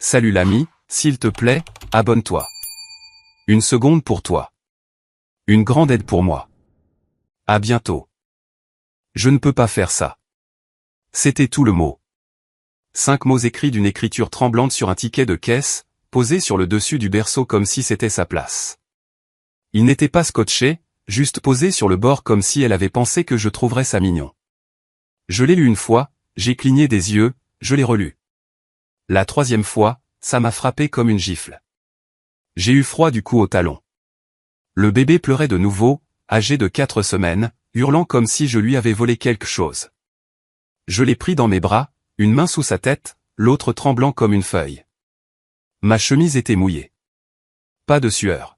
Salut l'ami, s'il te plaît, abonne-toi. Une seconde pour toi. Une grande aide pour moi. À bientôt. Je ne peux pas faire ça. C'était tout le mot. 5 mots écrits d'une écriture tremblante sur un ticket de caisse, posé sur le dessus du berceau comme si c'était sa place. Il n'était pas scotché, juste posé sur le bord comme si elle avait pensé que je trouverais ça mignon. Je l'ai lu une fois, j'ai cligné des yeux, je l'ai relu. La 3e fois, ça m'a frappé comme une gifle. J'ai eu froid du cou au talon. Le bébé pleurait de nouveau, âgé de 4 semaines, hurlant comme si je lui avais volé quelque chose. Je l'ai pris dans mes bras, une main sous sa tête, l'autre tremblant comme une feuille. Ma chemise était mouillée. Pas de sueur.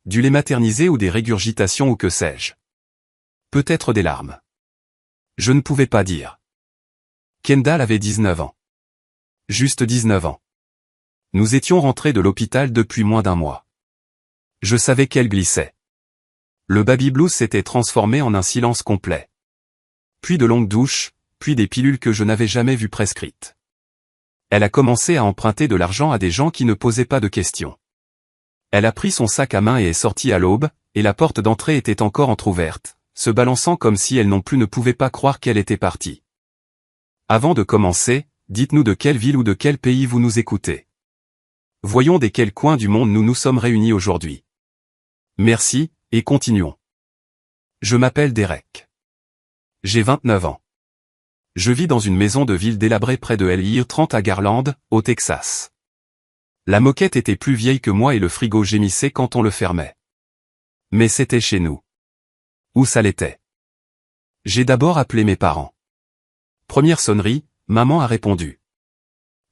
Du lait maternisé ou des régurgitations ou que sais-je. Peut-être des larmes. Je ne pouvais pas dire. Kendall avait 19 ans. Juste 19 ans. Nous étions rentrés de l'hôpital depuis moins d'1 mois. Je savais qu'elle glissait. Le baby blues s'était transformé en un silence complet. Puis de longues douches, puis des pilules que je n'avais jamais vues prescrites. Elle a commencé à emprunter de l'argent à des gens qui ne posaient pas de questions. Elle a pris son sac à main et est sortie à l'aube, et la porte d'entrée était encore entr'ouverte, se balançant comme si elle non plus ne pouvait pas croire qu'elle était partie. Avant de commencer, dites-nous de quelle ville ou de quel pays vous nous écoutez. Voyons des quels coins du monde nous nous sommes réunis aujourd'hui. Merci, et continuons. Je m'appelle Derek. J'ai 29 ans. Je vis dans une maison de ville délabrée près de LI 30 à Garland, au Texas. La moquette était plus vieille que moi et le frigo gémissait quand on le fermait. Mais c'était chez nous. Où ça l'était? J'ai d'abord appelé mes parents. Première sonnerie, maman a répondu.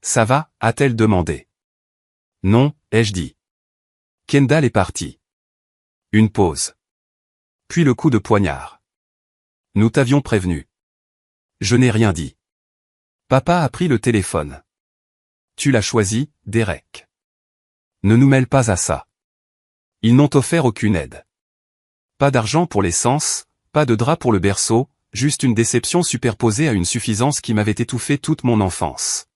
Ça va, a-t-elle demandé. Non, ai-je dit. Kendall est partie. Une pause. Puis le coup de poignard. Nous t'avions prévenu. Je n'ai rien dit. Papa a pris le téléphone. Tu l'as choisi, Derek. Ne nous mêle pas à ça. Ils n'ont offert aucune aide. Pas d'argent pour l'essence, pas de drap pour le berceau, juste une déception superposée à une suffisance qui m'avait étouffé toute mon enfance.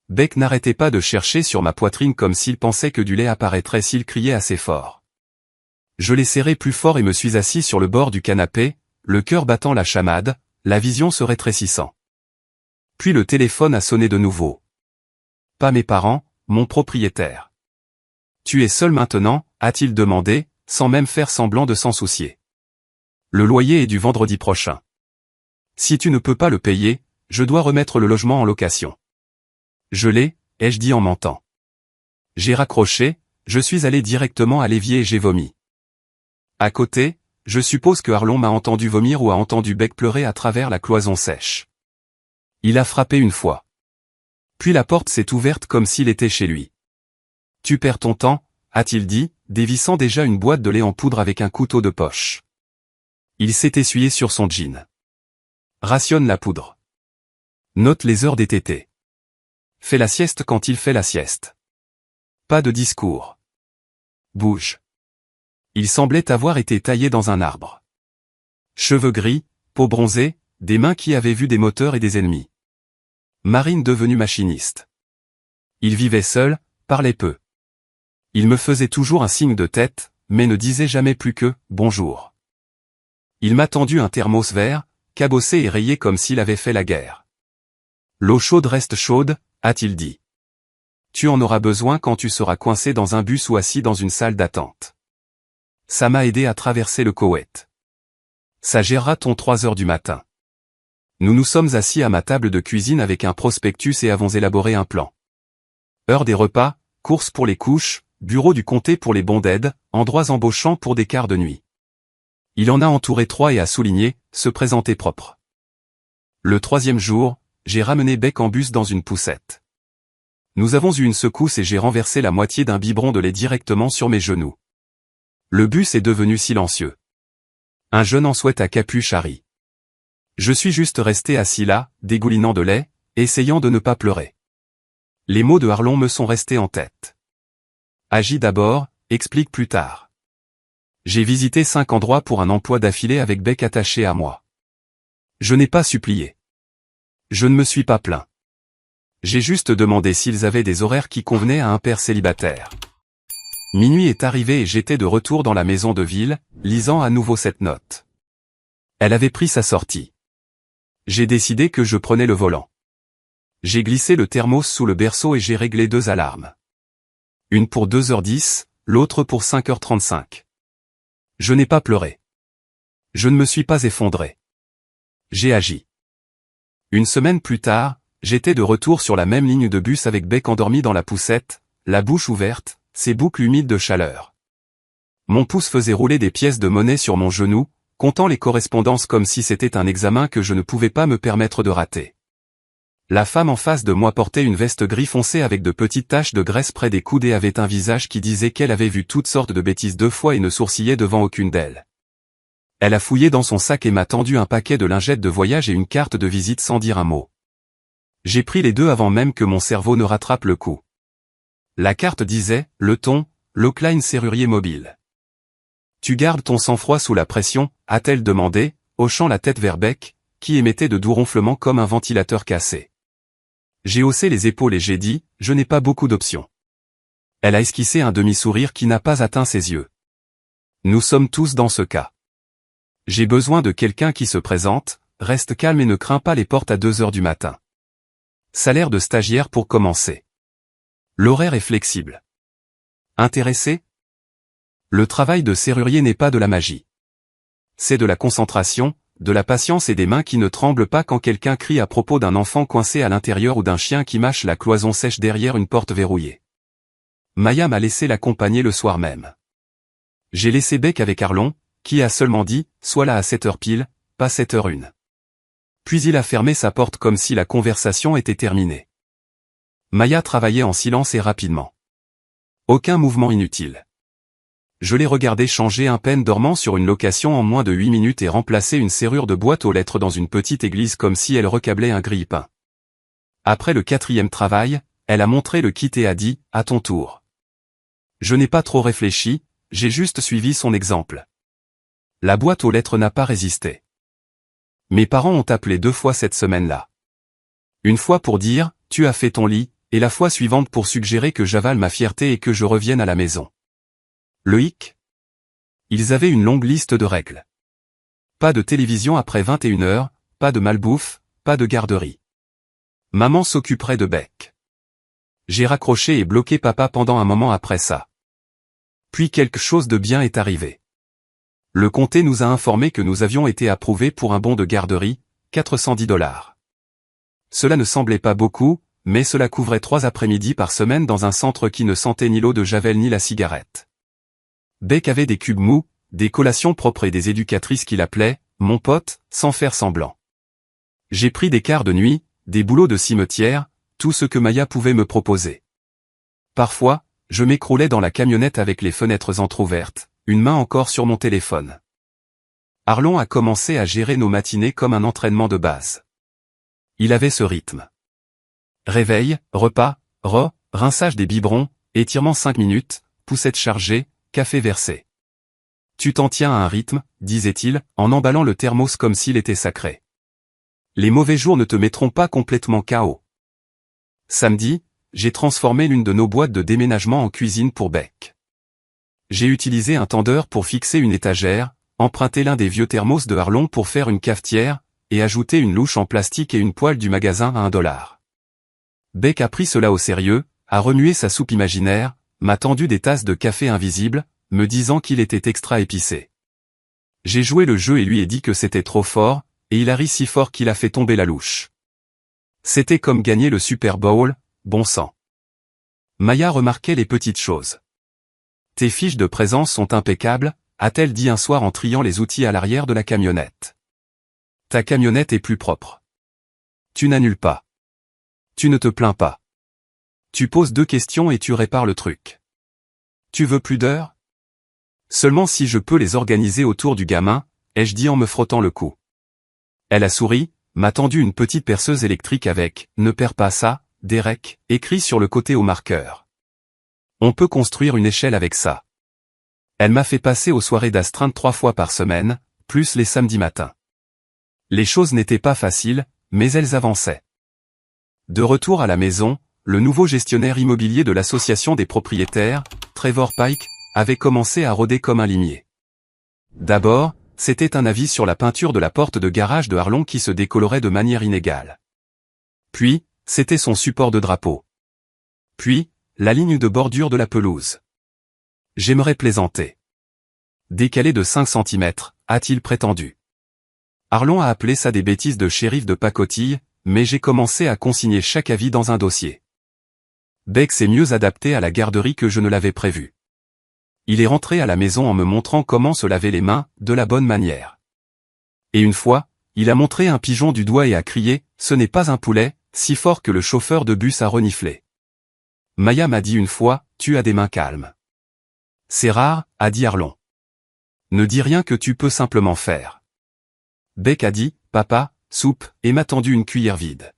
Beck n'arrêtait pas de chercher sur ma poitrine comme s'il pensait que du lait apparaîtrait s'il criait assez fort. Je l'ai serré plus fort et me suis assis sur le bord du canapé, le cœur battant la chamade, la vision se rétrécissant. Puis le téléphone a sonné de nouveau. Pas mes parents, mon propriétaire. Tu es seul maintenant, a-t-il demandé, sans même faire semblant de s'en soucier. Le loyer est du vendredi prochain. Si tu ne peux pas le payer, je dois remettre le logement en location. Je l'ai, ai-je dit en mentant. J'ai raccroché, je suis allé directement à l'évier et j'ai vomi. À côté, je suppose que Arlon m'a entendu vomir ou a entendu Beck pleurer à travers la cloison sèche. Il a frappé une fois. Puis la porte s'est ouverte comme s'il était chez lui. Tu perds ton temps, a-t-il dit, dévissant déjà une boîte de lait en poudre avec un couteau de poche. Il s'est essuyé sur son jean. Rationne la poudre. Note les heures des tétés. Fais la sieste quand il fait la sieste. Pas de discours. Bouge. Il semblait avoir été taillé dans un arbre. Cheveux gris, peau bronzée, des mains qui avaient vu des moteurs et des ennemis. Marine devenue machiniste. Il vivait seul, parlait peu. Il me faisait toujours un signe de tête, mais ne disait jamais plus que « bonjour ». Il m'a tendu un thermos vert, cabossé et rayé comme s'il avait fait la guerre. L'eau chaude reste chaude, a-t-il dit. Tu en auras besoin quand tu seras coincé dans un bus ou assis dans une salle d'attente. Ça m'a aidé à traverser le Koweït. Ça gérera ton 3 heures du matin. Nous nous sommes assis à ma table de cuisine avec un prospectus et avons élaboré un plan. Heure des repas, courses pour les couches, bureau du comté pour les bons d'aide, endroits embauchants pour des quarts de nuit. Il en a entouré 3 et a souligné, se présenter propre. Le 3e jour, j'ai ramené Beck en bus dans une poussette. Nous avons eu une secousse et j'ai renversé la moitié d'un biberon de lait directement sur mes genoux. Le bus est devenu silencieux. Un jeune en souhaite à capuche a ri. Je suis juste resté assis là, dégoulinant de lait, essayant de ne pas pleurer. Les mots de Arlon me sont restés en tête. Agis d'abord, explique plus tard. J'ai visité 5 endroits pour un emploi d'affilée avec Beck attaché à moi. Je n'ai pas supplié. Je ne me suis pas plaint. J'ai juste demandé s'ils avaient des horaires qui convenaient à un père célibataire. Minuit est arrivé et j'étais de retour dans la maison de ville, lisant à nouveau cette note. Elle avait pris sa sortie. J'ai décidé que je prenais le volant. J'ai glissé le thermos sous le berceau et j'ai réglé 2 alarmes. Une pour 2h10, l'autre pour 5h35. Je n'ai pas pleuré. Je ne me suis pas effondré. J'ai agi. Une semaine plus tard, j'étais de retour sur la même ligne de bus avec Beck endormi dans la poussette, la bouche ouverte, ses boucles humides de chaleur. Mon pouce faisait rouler des pièces de monnaie sur mon genou, comptant les correspondances comme si c'était un examen que je ne pouvais pas me permettre de rater. La femme en face de moi portait une veste gris foncé avec de petites taches de graisse près des coudes et avait un visage qui disait qu'elle avait vu toutes sortes de bêtises 2 fois et ne sourcillait devant aucune d'elles. Elle a fouillé dans son sac et m'a tendu un paquet de lingettes de voyage et une carte de visite sans dire un mot. J'ai pris les 2 avant même que mon cerveau ne rattrape le coup. La carte disait, le ton, Lockline serrurier mobile. Tu gardes ton sang-froid sous la pression, a-t-elle demandé, hochant la tête vers Beck, qui émettait de doux ronflements comme un ventilateur cassé. J'ai haussé les épaules et j'ai dit, je n'ai pas beaucoup d'options. Elle a esquissé un demi-sourire qui n'a pas atteint ses yeux. Nous sommes tous dans ce cas. J'ai besoin de quelqu'un qui se présente, reste calme et ne crains pas les portes à 2h du matin. Salaire de stagiaire pour commencer. L'horaire est flexible. Intéressé? Le travail de serrurier n'est pas de la magie. C'est de la concentration, de la patience et des mains qui ne tremblent pas quand quelqu'un crie à propos d'un enfant coincé à l'intérieur ou d'un chien qui mâche la cloison sèche derrière une porte verrouillée. Maya m'a laissé l'accompagner le soir même. J'ai laissé Beck avec Arlon, qui a seulement dit, sois là à 7h pile, pas 7h01. Puis il a fermé sa porte comme si la conversation était terminée. Maya travaillait en silence et rapidement. Aucun mouvement inutile. Je l'ai regardé changer un pêne dormant sur une location en moins de 8 minutes et remplacer une serrure de boîte aux lettres dans une petite église comme si elle recablait un grille-pain. Après le 4e travail, elle a montré le kit et a dit, à ton tour. Je n'ai pas trop réfléchi, j'ai juste suivi son exemple. La boîte aux lettres n'a pas résisté. Mes parents ont appelé 2 fois cette semaine-là. Une fois pour dire, tu as fait ton lit, et la fois suivante pour suggérer que j'avale ma fierté et que je revienne à la maison. Le hic? Ils avaient une longue liste de règles. Pas de télévision après 21h, pas de malbouffe, pas de garderie. Maman s'occuperait de Beck. J'ai raccroché et bloqué papa pendant un moment après ça. Puis quelque chose de bien est arrivé. Le comté nous a informé que nous avions été approuvés pour un bon de garderie, $410. Cela ne semblait pas beaucoup, mais cela couvrait 3 après-midi par semaine dans un centre qui ne sentait ni l'eau de Javel ni la cigarette. Beck avait des cubes mous, des collations propres et des éducatrices qui l'appelaient « mon pote » sans faire semblant. J'ai pris des quarts de nuit, des boulots de cimetière, tout ce que Maya pouvait me proposer. Parfois, je m'écroulais dans la camionnette avec les fenêtres entr'ouvertes, une main encore sur mon téléphone. Arlon a commencé à gérer nos matinées comme un entraînement de base. Il avait ce rythme. Réveil, repas, rinçage des biberons, étirement 5 minutes, poussette chargée, café versé. Tu t'en tiens à un rythme, disait-il, en emballant le thermos comme s'il était sacré. Les mauvais jours ne te mettront pas complètement KO. Samedi, j'ai transformé l'une de nos boîtes de déménagement en cuisine pour Beck. J'ai utilisé un tendeur pour fixer une étagère, emprunté l'un des vieux thermos de Arlon pour faire une cafetière, et ajouté une louche en plastique et une poêle du magasin à $1. Beck a pris cela au sérieux, a remué sa soupe imaginaire, m'a tendu des tasses de café invisibles, me disant qu'il était extra épicé. J'ai joué le jeu et lui ai dit que c'était trop fort, et il a ri si fort qu'il a fait tomber la louche. C'était comme gagner le Super Bowl, bon sang. Maya remarquait les petites choses. Tes fiches de présence sont impeccables, a-t-elle dit un soir en triant les outils à l'arrière de la camionnette. Ta camionnette est plus propre. Tu n'annules pas. Tu ne te plains pas. Tu poses 2 questions et tu répares le truc. Tu veux plus d'heures? Seulement si je peux les organiser autour du gamin, ai-je dit en me frottant le cou. Elle a souri, m'a tendu une petite perceuse électrique avec « Ne perds pas ça, Derek » écrit sur le côté au marqueur. On peut construire une échelle avec ça. Elle m'a fait passer aux soirées d'astreinte 3 fois par semaine, plus les samedis matins. Les choses n'étaient pas faciles, mais elles avançaient. De retour à la maison, le nouveau gestionnaire immobilier de l'association des propriétaires, Trevor Pike, avait commencé à rôder comme un limier. D'abord, c'était un avis sur la peinture de la porte de garage de Harlon qui se décolorait de manière inégale. Puis, c'était son support de drapeau. Puis, la ligne de bordure de la pelouse. J'aimerais plaisanter. Décalé de 5 cm, a-t-il prétendu. Harlon a appelé ça des bêtises de shérif de pacotille, mais j'ai commencé à consigner chaque avis dans un dossier. Beck s'est mieux adapté à la garderie que je ne l'avais prévu. Il est rentré à la maison en me montrant comment se laver les mains, de la bonne manière. Et une fois, il a montré un pigeon du doigt et a crié « Ce n'est pas un poulet », si fort que le chauffeur de bus a reniflé. Maya m'a dit une fois « Tu as des mains calmes ». C'est rare, a dit Harlon. Ne dis rien que tu peux simplement faire. Beck a dit « Papa, soupe » et m'a tendu une cuillère vide.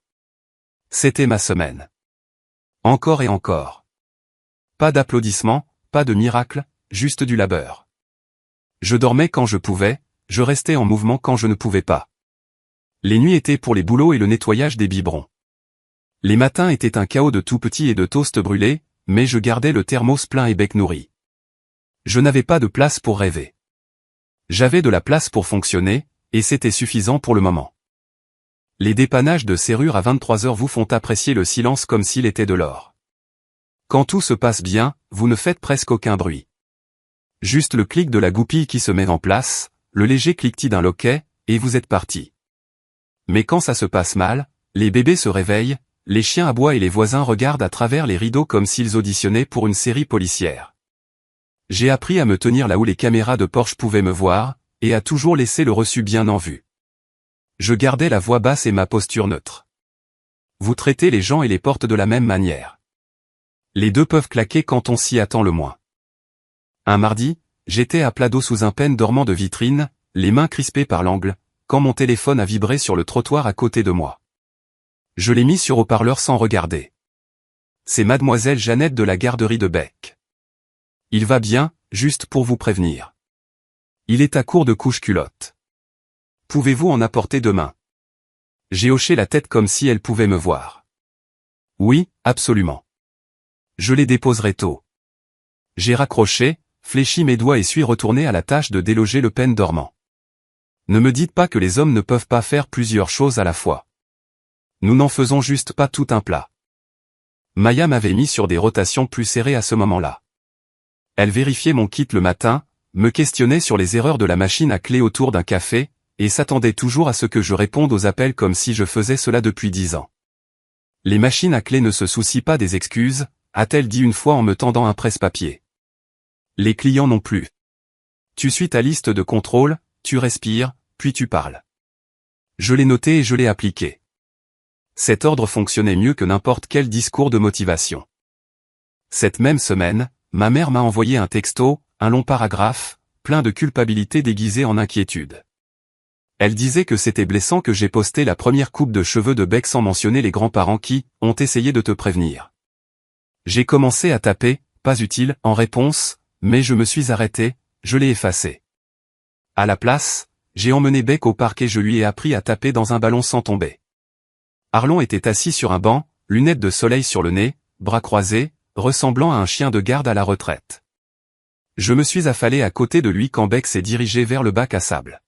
C'était ma semaine. Encore et encore. Pas d'applaudissements, pas de miracle, juste du labeur. Je dormais quand je pouvais, je restais en mouvement quand je ne pouvais pas. Les nuits étaient pour les boulots et le nettoyage des biberons. Les matins étaient un chaos de tout petits et de toasts brûlés, mais je gardais le thermos plein et bec nourri. Je n'avais pas de place pour rêver. J'avais de la place pour fonctionner, et c'était suffisant pour le moment. Les dépannages de serrure à 23 heures vous font apprécier le silence comme s'il était de l'or. Quand tout se passe bien, vous ne faites presque aucun bruit. Juste le clic de la goupille qui se met en place, le léger cliquetis d'un loquet, et vous êtes parti. Mais quand ça se passe mal, les bébés se réveillent, les chiens aboient et les voisins regardent à travers les rideaux comme s'ils auditionnaient pour une série policière. J'ai appris à me tenir là où les caméras de Porsche pouvaient me voir, et à toujours laisser le reçu bien en vue. Je gardais la voix basse et ma posture neutre. Vous traitez les gens et les portes de la même manière. Les deux peuvent claquer quand on s'y attend le moins. Un mardi, j'étais à plat dos sous un pêne dormant de vitrine, les mains crispées par l'angle, quand mon téléphone a vibré sur le trottoir à côté de moi. Je l'ai mis sur haut-parleur sans regarder. C'est mademoiselle Jeannette de la garderie de Beck. Il va bien, juste pour vous prévenir. Il est à court de couches-culottes. Pouvez-vous en apporter demain? J'ai hoché la tête comme si elle pouvait me voir. Oui, absolument. Je les déposerai tôt. J'ai raccroché, fléchi mes doigts et suis retourné à la tâche de déloger le pêne dormant. Ne me dites pas que les hommes ne peuvent pas faire plusieurs choses à la fois. Nous n'en faisons juste pas tout un plat. Maya m'avait mis sur des rotations plus serrées à ce moment-là. Elle vérifiait mon kit le matin, me questionnait sur les erreurs de la machine à clé autour d'un café, et s'attendait toujours à ce que je réponde aux appels comme si je faisais cela depuis 10 ans. Les machines à clé ne se soucient pas des excuses, a-t-elle dit une fois en me tendant un presse-papier. Les clients non plus. Tu suis ta liste de contrôle, tu respires, puis tu parles. Je l'ai noté et je l'ai appliqué. Cet ordre fonctionnait mieux que n'importe quel discours de motivation. Cette même semaine, ma mère m'a envoyé un texto, un long paragraphe, plein de culpabilité déguisée en inquiétude. Elle disait que c'était blessant que j'ai posté la première coupe de cheveux de Beck sans mentionner les grands-parents qui ont essayé de te prévenir. J'ai commencé à taper, pas utile, en réponse, mais je me suis arrêté, je l'ai effacé. À la place, j'ai emmené Beck au parc et je lui ai appris à taper dans un ballon sans tomber. Harlon était assis sur un banc, lunettes de soleil sur le nez, bras croisés, ressemblant à un chien de garde à la retraite. Je me suis affalé à côté de lui quand Beck s'est dirigé vers le bac à sable.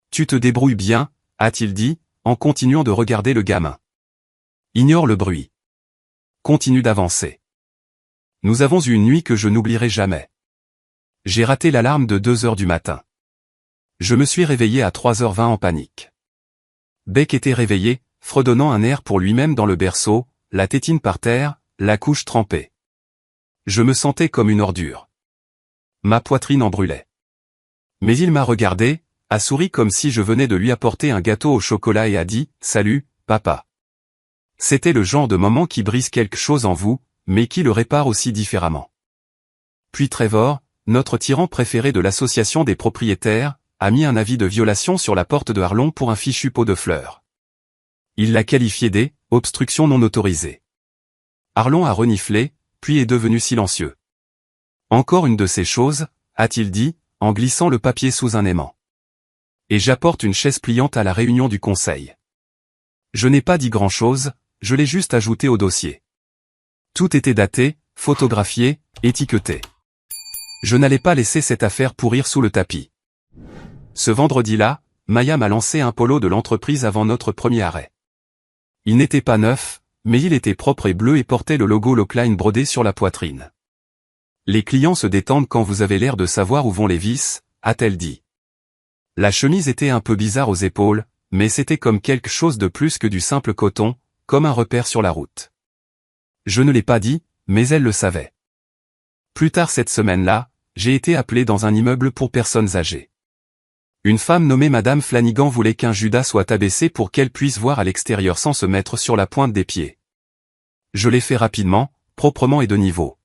« Tu te débrouilles bien », a-t-il dit, en continuant de regarder le gamin. « Ignore le bruit. Continue d'avancer. Nous avons eu une nuit que je n'oublierai jamais. J'ai raté l'alarme de 2 heures du matin. Je me suis réveillé à 3h20 en panique. Beck était réveillé, fredonnant un air pour lui-même dans le berceau, la tétine par terre, la couche trempée. Je me sentais comme une ordure. Ma poitrine en brûlait. Mais il m'a regardé, a souri comme si je venais de lui apporter un gâteau au chocolat et a dit « Salut, papa ». C'était le genre de moment qui brise quelque chose en vous, mais qui le répare aussi différemment. Puis Trevor, notre tyran préféré de l'association des propriétaires, a mis un avis de violation sur la porte de Harlon pour un fichu pot de fleurs. Il l'a qualifié d'« obstruction non autorisée ». Harlon a reniflé, puis est devenu silencieux. Encore une de ces choses, a-t-il dit, en glissant le papier sous un aimant. Et j'apporte une chaise pliante à la réunion du conseil. Je n'ai pas dit grand-chose, je l'ai juste ajouté au dossier. Tout était daté, photographié, étiqueté. Je n'allais pas laisser cette affaire pourrir sous le tapis. Ce vendredi-là, Maya m'a lancé un polo de l'entreprise avant notre premier arrêt. Il n'était pas neuf, mais il était propre et bleu et portait le logo Lockline brodé sur la poitrine. Les clients se détendent quand vous avez l'air de savoir où vont les vis, a-t-elle dit. La chemise était un peu bizarre aux épaules, mais c'était comme quelque chose de plus que du simple coton, comme un repère sur la route. Je ne l'ai pas dit, mais elle le savait. Plus tard cette semaine-là, j'ai été appelé dans un immeuble pour personnes âgées. Une femme nommée Madame Flanigan voulait qu'un Judas soit abaissé pour qu'elle puisse voir à l'extérieur sans se mettre sur la pointe des pieds. Je l'ai fait rapidement, proprement et de niveau.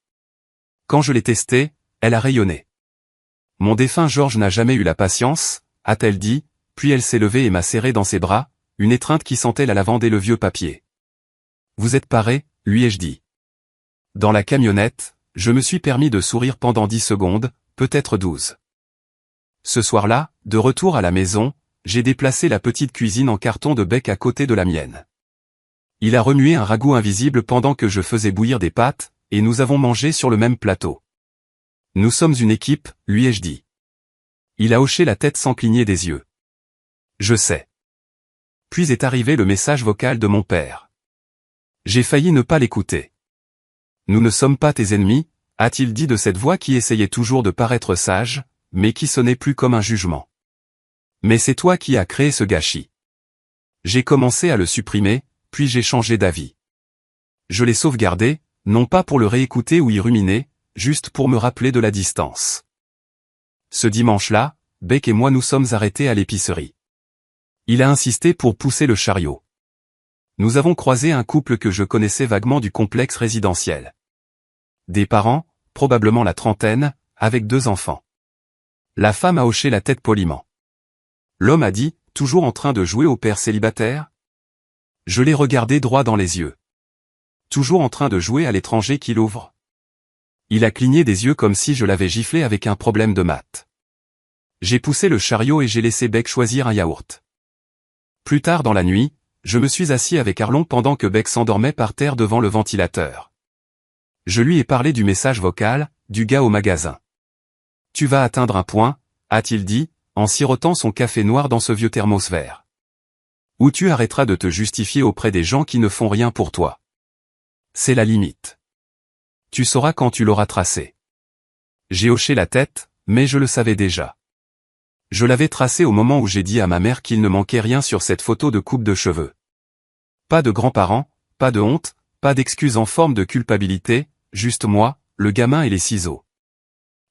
Quand je l'ai testé, elle a rayonné. Mon défunt Georges n'a jamais eu la patience, a-t-elle dit, puis elle s'est levée et m'a serré dans ses bras, une étreinte qui sentait la lavande et le vieux papier. Vous êtes paré, lui ai-je dit. Dans la camionnette, je me suis permis de sourire pendant 10 secondes, peut-être 12. Ce soir-là, de retour à la maison, j'ai déplacé la petite cuisine en carton de bec à côté de la mienne. Il a remué un ragoût invisible pendant que je faisais bouillir des pâtes, et nous avons mangé sur le même plateau. Nous sommes une équipe, lui ai-je dit. Il a hoché la tête sans cligner des yeux. Je sais. Puis est arrivé le message vocal de mon père. J'ai failli ne pas l'écouter. Nous ne sommes pas tes ennemis, a-t-il dit de cette voix qui essayait toujours de paraître sage, mais qui sonnait plus comme un jugement. Mais c'est toi qui as créé ce gâchis. J'ai commencé à le supprimer, puis j'ai changé d'avis. Je l'ai sauvegardé, non pas pour le réécouter ou y ruminer, juste pour me rappeler de la distance. Ce dimanche-là, Beck et moi nous sommes arrêtés à l'épicerie. Il a insisté pour pousser le chariot. Nous avons croisé un couple que je connaissais vaguement du complexe résidentiel. Des parents, probablement la trentaine, avec 2 enfants. La femme a hoché la tête poliment. L'homme a dit, toujours en train de jouer au père célibataire. Je l'ai regardé droit dans les yeux. Toujours en train de jouer à l'étranger qui l'ouvre. Il a cligné des yeux comme si je l'avais giflé avec un problème de maths. J'ai poussé le chariot et j'ai laissé Beck choisir un yaourt. Plus tard dans la nuit, je me suis assis avec Arlon pendant que Beck s'endormait par terre devant le ventilateur. Je lui ai parlé du message vocal, du gars au magasin. Tu vas atteindre un point, a-t-il dit, en sirotant son café noir dans ce vieux thermos vert. Où tu arrêteras de te justifier auprès des gens qui ne font rien pour toi. C'est la limite. Tu sauras quand tu l'auras tracé. J'ai hoché la tête, mais je le savais déjà. Je l'avais tracé au moment où j'ai dit à ma mère qu'il ne manquait rien sur cette photo de coupe de cheveux. Pas de grands-parents, pas de honte, pas d'excuses en forme de culpabilité, juste moi, le gamin et les ciseaux.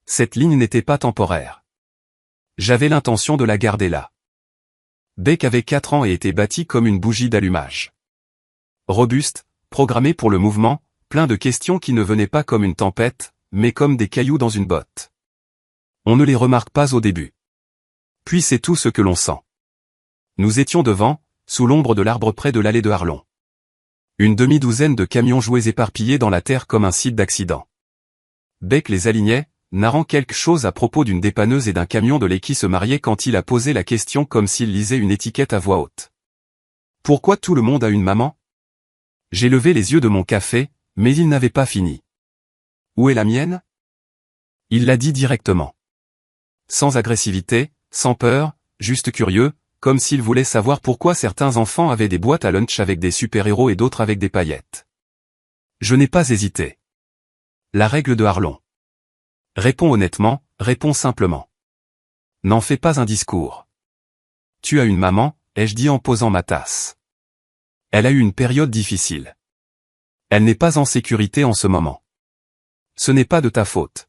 Cette ligne n'était pas temporaire. J'avais l'intention de la garder là. Beck avait 4 ans et était bâti comme une bougie d'allumage. Robuste, programmé pour le mouvement, plein de questions qui ne venaient pas comme une tempête, mais comme des cailloux dans une botte. On ne les remarque pas au début. Puis c'est tout ce que l'on sent. Nous étions devant, sous l'ombre de l'arbre près de l'allée de Arlon. Une demi-douzaine de camions joués éparpillés dans la terre comme un site d'accident. Beck les alignait, narrant quelque chose à propos d'une dépanneuse et d'un camion de lait qui se mariait quand il a posé la question comme s'il lisait une étiquette à voix haute. Pourquoi tout le monde a une maman? J'ai levé les yeux de mon café, mais il n'avait pas fini. Où est la mienne? Il l'a dit directement. Sans agressivité, sans peur, juste curieux, comme s'il voulait savoir pourquoi certains enfants avaient des boîtes à lunch avec des super-héros et d'autres avec des paillettes. Je n'ai pas hésité. La règle de Arlon. Réponds honnêtement, réponds simplement. N'en fais pas un discours. Tu as une maman, ai-je dit en posant ma tasse. Elle a eu une période difficile. Elle n'est pas en sécurité en ce moment. Ce n'est pas de ta faute.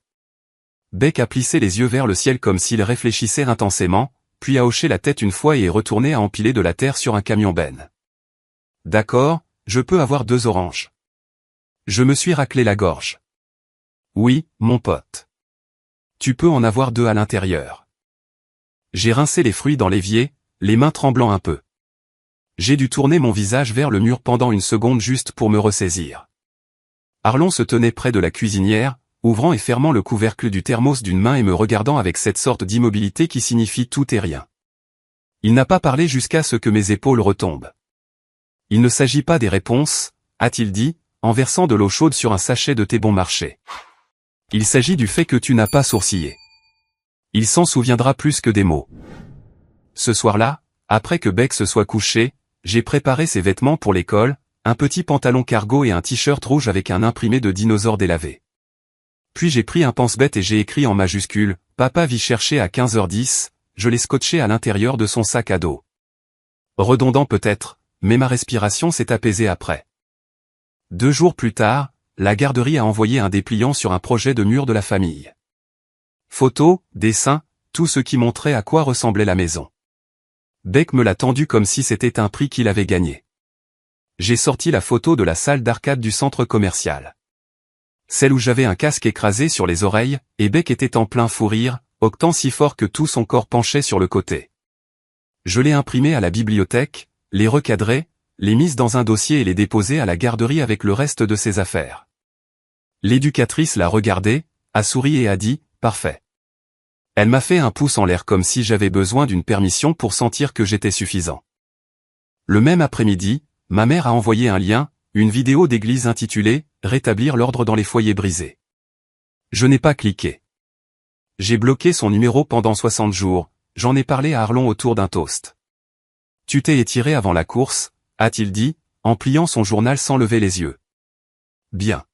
Beck a plissé les yeux vers le ciel comme s'il réfléchissait intensément, puis a hoché la tête une fois et est retourné à empiler de la terre sur un camion benne. D'accord, je peux avoir 2 oranges. Je me suis raclé la gorge. Oui, mon pote. Tu peux en avoir 2 à l'intérieur. J'ai rincé les fruits dans l'évier, les mains tremblant un peu. J'ai dû tourner mon visage vers le mur pendant une seconde juste pour me ressaisir. Arlon se tenait près de la cuisinière, ouvrant et fermant le couvercle du thermos d'une main et me regardant avec cette sorte d'immobilité qui signifie tout et rien. Il n'a pas parlé jusqu'à ce que mes épaules retombent. Il ne s'agit pas des réponses, a-t-il dit, en versant de l'eau chaude sur un sachet de thé bon marché. Il s'agit du fait que tu n'as pas sourcillé. Il s'en souviendra plus que des mots. Ce soir-là, après que Beck se soit couché, j'ai préparé ses vêtements pour l'école, un petit pantalon cargo et un t-shirt rouge avec un imprimé de dinosaure délavé. Puis j'ai pris un pense-bête et j'ai écrit en majuscule, « Papa vit chercher à 15h10, je l'ai scotché à l'intérieur de son sac à dos. » Redondant peut-être, mais ma respiration s'est apaisée après. 2 jours plus tard, la garderie a envoyé un dépliant sur un projet de mur de la famille. Photos, dessins, tout ce qui montrait à quoi ressemblait la maison. Beck me l'a tendu comme si c'était un prix qu'il avait gagné. J'ai sorti la photo de la salle d'arcade du centre commercial. Celle où j'avais un casque écrasé sur les oreilles, et Beck était en plein fou rire, octant si fort que tout son corps penchait sur le côté. Je l'ai imprimé à la bibliothèque, les recadré, les mis dans un dossier et les déposé à la garderie avec le reste de ses affaires. L'éducatrice l'a regardé, a souri et a dit, « Parfait ». Elle m'a fait un pouce en l'air comme si j'avais besoin d'une permission pour sentir que j'étais suffisant. Le même après-midi, ma mère a envoyé un lien, une vidéo d'église intitulée « Rétablir l'ordre dans les foyers brisés ». Je n'ai pas cliqué. J'ai bloqué son numéro pendant 60 jours, j'en ai parlé à Arlon autour d'un toast. « Tu t'es étiré avant la course », a-t-il dit, en pliant son journal sans lever les yeux. Bien.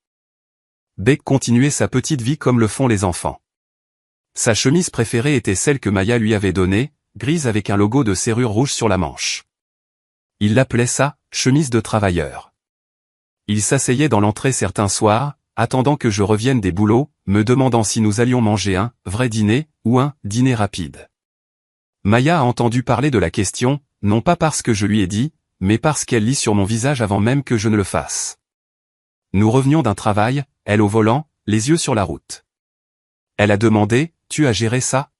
Beck continuait sa petite vie comme le font les enfants. Sa chemise préférée était celle que Maya lui avait donnée, grise avec un logo de serrure rouge sur la manche. Il l'appelait ça, chemise de travailleur. Il s'asseyait dans l'entrée certains soirs, attendant que je revienne des boulots, me demandant si nous allions manger un vrai dîner, ou un dîner rapide. Maya a entendu parler de la question, non pas parce que je lui ai dit, mais parce qu'elle lit sur mon visage avant même que je ne le fasse. Nous revenions d'un travail, elle au volant, les yeux sur la route. Elle a demandé, « Tu as géré ça ?»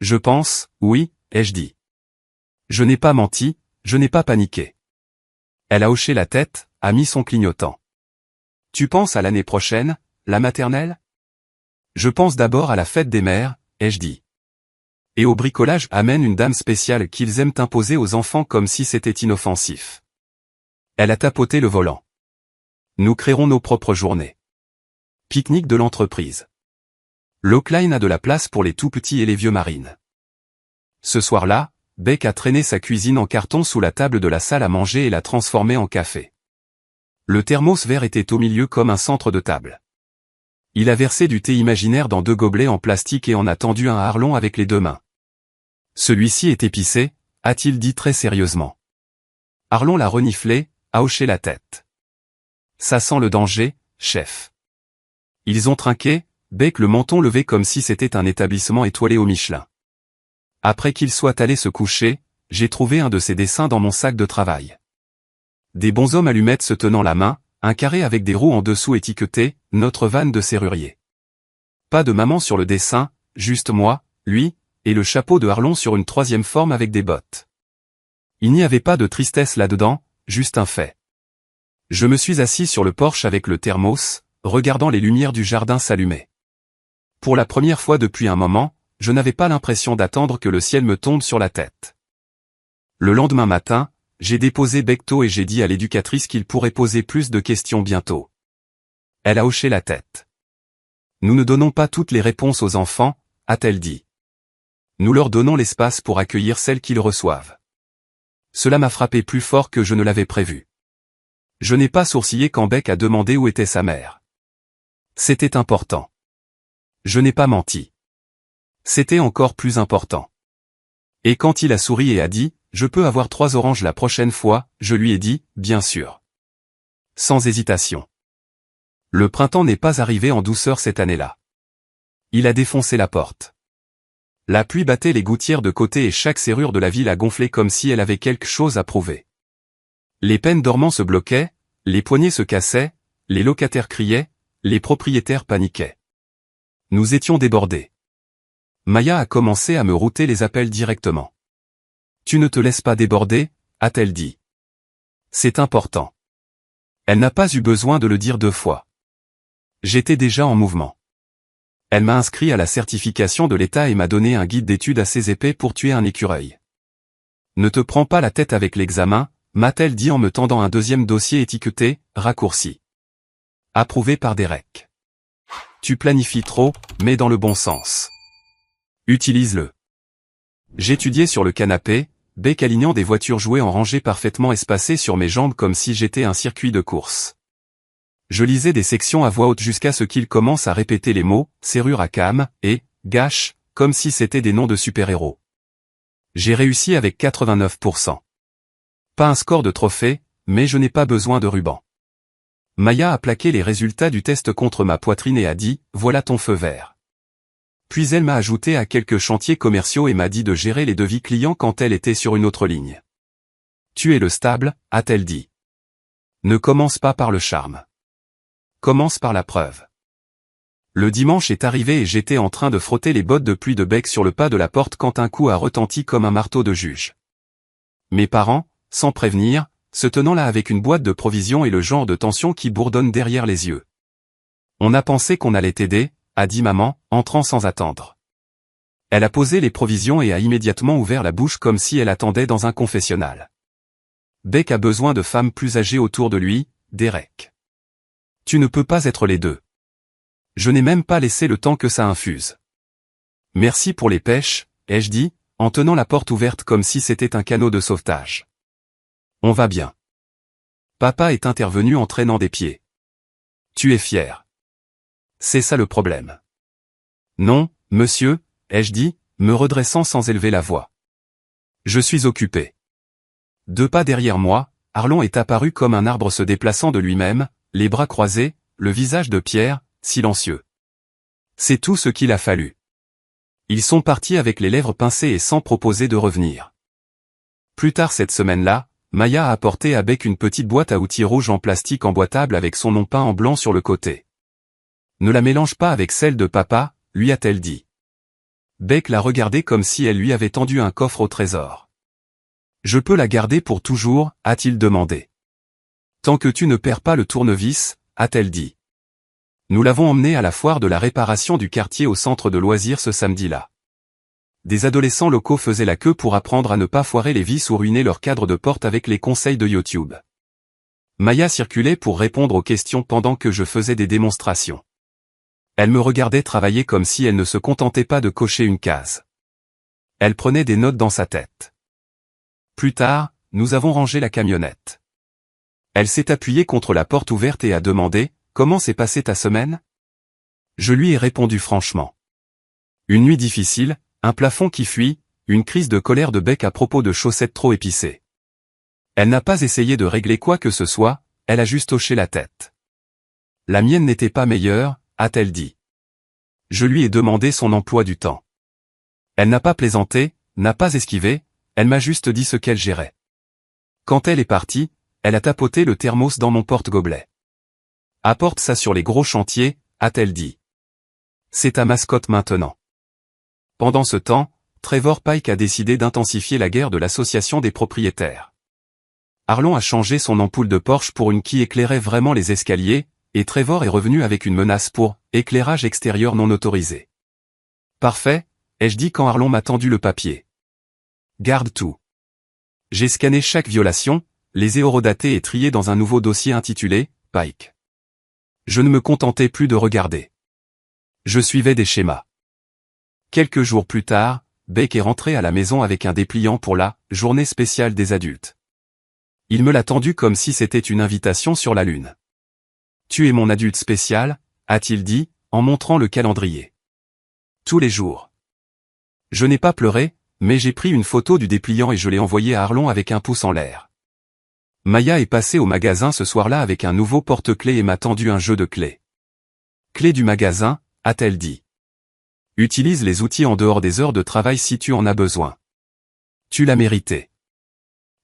Je pense, oui, ai-je dit. Je n'ai pas menti, je n'ai pas paniqué. Elle a hoché la tête, a mis son clignotant. Tu penses à l'année prochaine, la maternelle? Je pense d'abord à la fête des mères, ai-je dit. Et au bricolage amène une dame spéciale qu'ils aiment imposer aux enfants comme si c'était inoffensif. Elle a tapoté le volant. Nous créerons nos propres journées. Pique-nique de l'entreprise. L'Oakline a de la place pour les tout-petits et les vieux marines. Ce soir-là, Beck a traîné sa cuisine en carton sous la table de la salle à manger et l'a transformée en café. Le thermos vert était au milieu comme un centre de table. Il a versé du thé imaginaire dans 2 gobelets en plastique et en a tendu un à Arlon avec les 2 mains. Celui-ci est épicé, a-t-il dit très sérieusement. Arlon l'a reniflé, a hoché la tête. Ça sent le danger, chef. Ils ont trinqué, Beck le menton levé comme si c'était un établissement étoilé au Michelin. Après qu'il soit allé se coucher, j'ai trouvé un de ses dessins dans mon sac de travail. Des bonshommes allumettes se tenant la main, un carré avec des roues en dessous étiqueté « Notre vanne de serrurier ». Pas de maman sur le dessin, juste moi, lui, et le chapeau de Arlon sur une 3e forme avec des bottes. Il n'y avait pas de tristesse là-dedans, juste un fait. Je me suis assis sur le porche avec le thermos, regardant les lumières du jardin s'allumer. Pour la première fois depuis un moment, je n'avais pas l'impression d'attendre que le ciel me tombe sur la tête. Le lendemain matin, j'ai déposé Becto et j'ai dit à l'éducatrice qu'il pourrait poser plus de questions bientôt. Elle a hoché la tête. Nous ne donnons pas toutes les réponses aux enfants, a-t-elle dit. Nous leur donnons l'espace pour accueillir celles qu'ils reçoivent. Cela m'a frappé plus fort que je ne l'avais prévu. Je n'ai pas sourcillé quand Beck a demandé où était sa mère. C'était important. Je n'ai pas menti. C'était encore plus important. Et quand il a souri et a dit, « Je peux avoir 3 oranges la prochaine fois », je lui ai dit, « Bien sûr. » Sans hésitation. Le printemps n'est pas arrivé en douceur cette année-là. Il a défoncé la porte. La pluie battait les gouttières de côté et chaque serrure de la ville a gonflé comme si elle avait quelque chose à prouver. Les peines dormants se bloquaient, les poignées se cassaient, les locataires criaient, les propriétaires paniquaient. Nous étions débordés. Maya a commencé à me router les appels directement. « Tu ne te laisses pas déborder ?» a-t-elle dit. « C'est important. » Elle n'a pas eu besoin de le dire 2 fois. J'étais déjà en mouvement. Elle m'a inscrit à la certification de l'État et m'a donné un guide d'études assez épais pour tuer un écureuil. Ne te prends pas la tête avec l'examen, m'a-t-elle dit en me tendant un deuxième dossier étiqueté « Raccourci ». Approuvé par Derek. Tu planifies trop, mais dans le bon sens. Utilise-le. J'étudiais sur le canapé, Beck alignant des voitures jouées en rangées parfaitement espacées sur mes jambes comme si j'étais un circuit de course. Je lisais des sections à voix haute jusqu'à ce qu'il commence à répéter les mots « serrure à cam » et « gâche » comme si c'était des noms de super-héros. J'ai réussi avec 89%. Pas un score de trophée, mais je n'ai pas besoin de ruban. Maya a plaqué les résultats du test contre ma poitrine et a dit « Voilà ton feu vert ». Puis elle m'a ajouté à quelques chantiers commerciaux et m'a dit de gérer les devis clients quand elle était sur une autre ligne. « Tu es le stable », a-t-elle dit. Ne commence pas par le charme. Commence par la preuve. Le dimanche est arrivé et j'étais en train de frotter les bottes de pluie de Beck sur le pas de la porte quand un coup a retenti comme un marteau de juge. Mes parents, sans prévenir, se tenant là avec une boîte de provisions et le genre de tension qui bourdonne derrière les yeux. On a pensé qu'on allait t'aider, a dit maman, entrant sans attendre. Elle a posé les provisions et a immédiatement ouvert la bouche comme si elle attendait dans un confessionnal. Beck a besoin de femmes plus âgées autour de lui, Derek. Tu ne peux pas être les deux. Je n'ai même pas laissé le temps que ça infuse. Merci pour les pêches, ai-je dit, en tenant la porte ouverte comme si c'était un canot de sauvetage. On va bien. Papa est intervenu en traînant des pieds. Tu es fier. C'est ça le problème. Non, monsieur, ai-je dit, me redressant sans élever la voix. Je suis occupé. 2 pas derrière moi, Arlon est apparu comme un arbre se déplaçant de lui-même, les bras croisés, le visage de pierre, silencieux. C'est tout ce qu'il a fallu. Ils sont partis avec les lèvres pincées et sans proposer de revenir. Plus tard cette semaine-là, Maya a apporté à Beck une petite boîte à outils rouge en plastique emboîtable avec son nom peint en blanc sur le côté. Ne la mélange pas avec celle de papa, lui a-t-elle dit. Beck l'a regardée comme si elle lui avait tendu un coffre au trésor. Je peux la garder pour toujours, a-t-il demandé. Tant que tu ne perds pas le tournevis, a-t-elle dit. Nous l'avons emmenée à la foire de la réparation du quartier au centre de loisirs ce samedi-là. Des adolescents locaux faisaient la queue pour apprendre à ne pas foirer les vis ou ruiner leur cadre de porte avec les conseils de YouTube. Maya circulait pour répondre aux questions pendant que je faisais des démonstrations. Elle me regardait travailler comme si elle ne se contentait pas de cocher une case. Elle prenait des notes dans sa tête. Plus tard, nous avons rangé la camionnette. Elle s'est appuyée contre la porte ouverte et a demandé « Comment s'est passée ta semaine ?» Je lui ai répondu franchement. Une nuit difficile, un plafond qui fuit, une crise de colère de Beck à propos de chaussettes trop épicées. Elle n'a pas essayé de régler quoi que ce soit, elle a juste hoché la tête. La mienne n'était pas meilleure, a-t-elle dit. Je lui ai demandé son emploi du temps. Elle n'a pas plaisanté, n'a pas esquivé, elle m'a juste dit ce qu'elle gérait. Quand elle est partie, elle a tapoté le thermos dans mon porte-gobelet. Apporte ça sur les gros chantiers, a-t-elle dit. C'est ta mascotte maintenant. Pendant ce temps, Trevor Pike a décidé d'intensifier la guerre de l'association des propriétaires. Arlon a changé son ampoule de Porsche pour une qui éclairait vraiment les escaliers, et Trevor est revenu avec une menace pour « éclairage extérieur non autorisé ». Parfait, ai-je dit quand Arlon m'a tendu le papier. Garde tout. J'ai scanné chaque violation, les ai horodatées et triées dans un nouveau dossier intitulé « Pike ». Je ne me contentais plus de regarder. Je suivais des schémas. Quelques jours plus tard, Beck est rentré à la maison avec un dépliant pour la « journée spéciale des adultes ». Il me l'a tendu comme si c'était une invitation sur la lune. « Tu es mon adulte spécial », a-t-il dit, en montrant le calendrier. Tous les jours. Je n'ai pas pleuré, mais j'ai pris une photo du dépliant et je l'ai envoyé à Arlon avec un pouce en l'air. Maya est passée au magasin ce soir-là avec un nouveau porte-clés et m'a tendu un jeu de clés. « Clé du magasin », a-t-elle dit. Utilise les outils en dehors des heures de travail si tu en as besoin. Tu l'as mérité.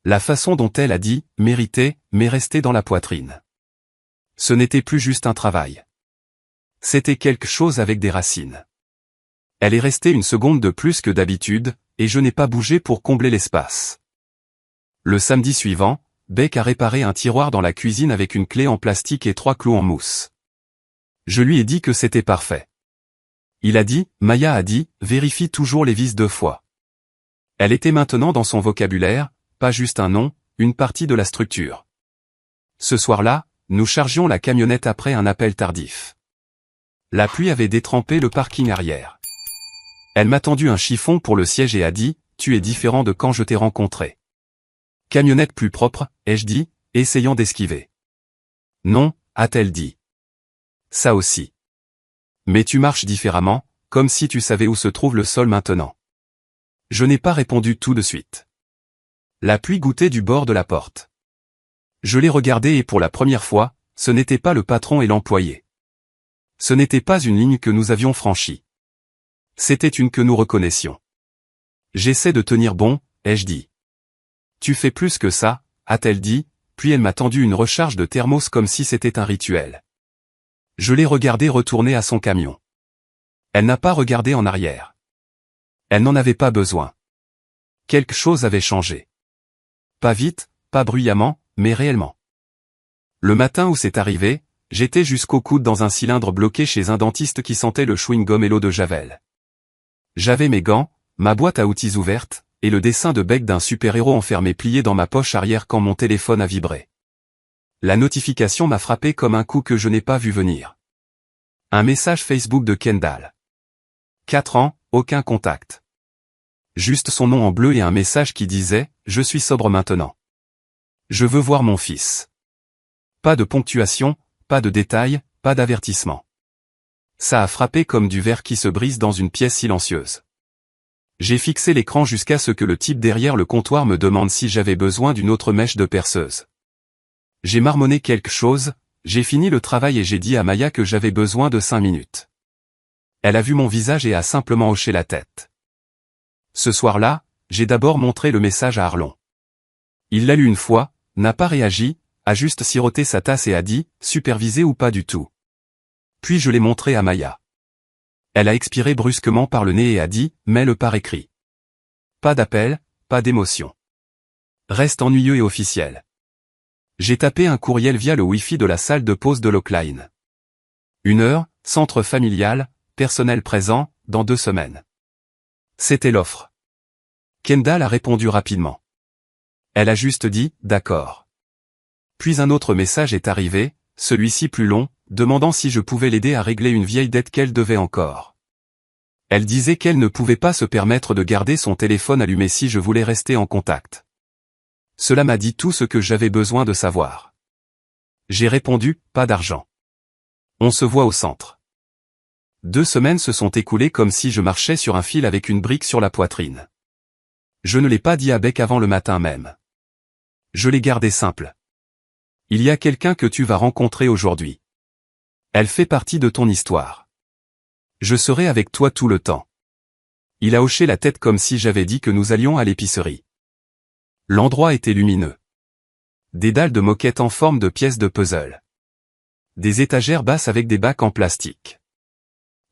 La façon dont elle a dit « mérité » m'est restée dans la poitrine. Ce n'était plus juste un travail. C'était quelque chose avec des racines. Elle est restée une seconde de plus que d'habitude, et je n'ai pas bougé pour combler l'espace. Le samedi suivant, Beck a réparé un tiroir dans la cuisine avec une clé en plastique et 3 clous en mousse. Je lui ai dit que c'était parfait. Il a dit, Maya a dit, vérifie toujours les vis 2 fois. Elle était maintenant dans son vocabulaire, pas juste un nom, une partie de la structure. Ce soir-là, nous chargions la camionnette après un appel tardif. La pluie avait détrempé le parking arrière. Elle m'a tendu un chiffon pour le siège et a dit, « Tu es différent de quand je t'ai rencontré. » Camionnette plus propre, ai-je dit, essayant d'esquiver. Non, a-t-elle dit. Ça aussi. Mais tu marches différemment, comme si tu savais où se trouve le sol maintenant. Je n'ai pas répondu tout de suite. La pluie gouttait du bord de la porte. Je l'ai regardé et pour la première fois, ce n'était pas le patron et l'employé. Ce n'était pas une ligne que nous avions franchie. C'était une que nous reconnaissions. J'essaie de tenir bon, ai-je dit. Tu fais plus que ça, a-t-elle dit, puis elle m'a tendu une recharge de thermos comme si c'était un rituel. Je l'ai regardée retourner à son camion. Elle n'a pas regardé en arrière. Elle n'en avait pas besoin. Quelque chose avait changé. Pas vite, pas bruyamment, mais réellement. Le matin où c'est arrivé, j'étais jusqu'au coude dans un cylindre bloqué chez un dentiste qui sentait le chewing-gum et l'eau de Javel. J'avais mes gants, ma boîte à outils ouverte, et le dessin de bec d'un super-héros enfermé plié dans ma poche arrière quand mon téléphone a vibré. La notification m'a frappé comme un coup que je n'ai pas vu venir. Un message Facebook de Kendall. 4 ans, aucun contact. Juste son nom en bleu et un message qui disait « Je suis sobre maintenant. Je veux voir mon fils. » Pas de ponctuation, pas de détails, pas d'avertissement. Ça a frappé comme du verre qui se brise dans une pièce silencieuse. J'ai fixé l'écran jusqu'à ce que le type derrière le comptoir me demande si j'avais besoin d'une autre mèche de perceuse. J'ai marmonné quelque chose, j'ai fini le travail et j'ai dit à Maya que j'avais besoin de 5 minutes. Elle a vu mon visage et a simplement hoché la tête. Ce soir-là, j'ai d'abord montré le message à Arlon. Il l'a lu une fois, n'a pas réagi, a juste siroté sa tasse et a dit « Supervisé ou pas du tout ». Puis je l'ai montré à Maya. Elle a expiré brusquement par le nez et a dit « Mets-le par écrit ». Pas d'appel, pas d'émotion. Reste ennuyeux et officiel. J'ai tapé un courriel via le Wi-Fi de la salle de pause de Lockline. 1 heure, centre familial, personnel présent, dans 2 semaines. C'était l'offre. Kendall a répondu rapidement. Elle a juste dit « D'accord ». Puis un autre message est arrivé, celui-ci plus long, demandant si je pouvais l'aider à régler une vieille dette qu'elle devait encore. Elle disait qu'elle ne pouvait pas se permettre de garder son téléphone allumé si je voulais rester en contact. Cela m'a dit tout ce que j'avais besoin de savoir. J'ai répondu, pas d'argent. On se voit au centre. 2 semaines se sont écoulées comme si je marchais sur un fil avec une brique sur la poitrine. Je ne l'ai pas dit à Beck avant le matin même. Je l'ai gardé simple. Il y a quelqu'un que tu vas rencontrer aujourd'hui. Elle fait partie de ton histoire. Je serai avec toi tout le temps. Il a hoché la tête comme si j'avais dit que nous allions à l'épicerie. L'endroit était lumineux. Des dalles de moquette en forme de pièces de puzzle. Des étagères basses avec des bacs en plastique.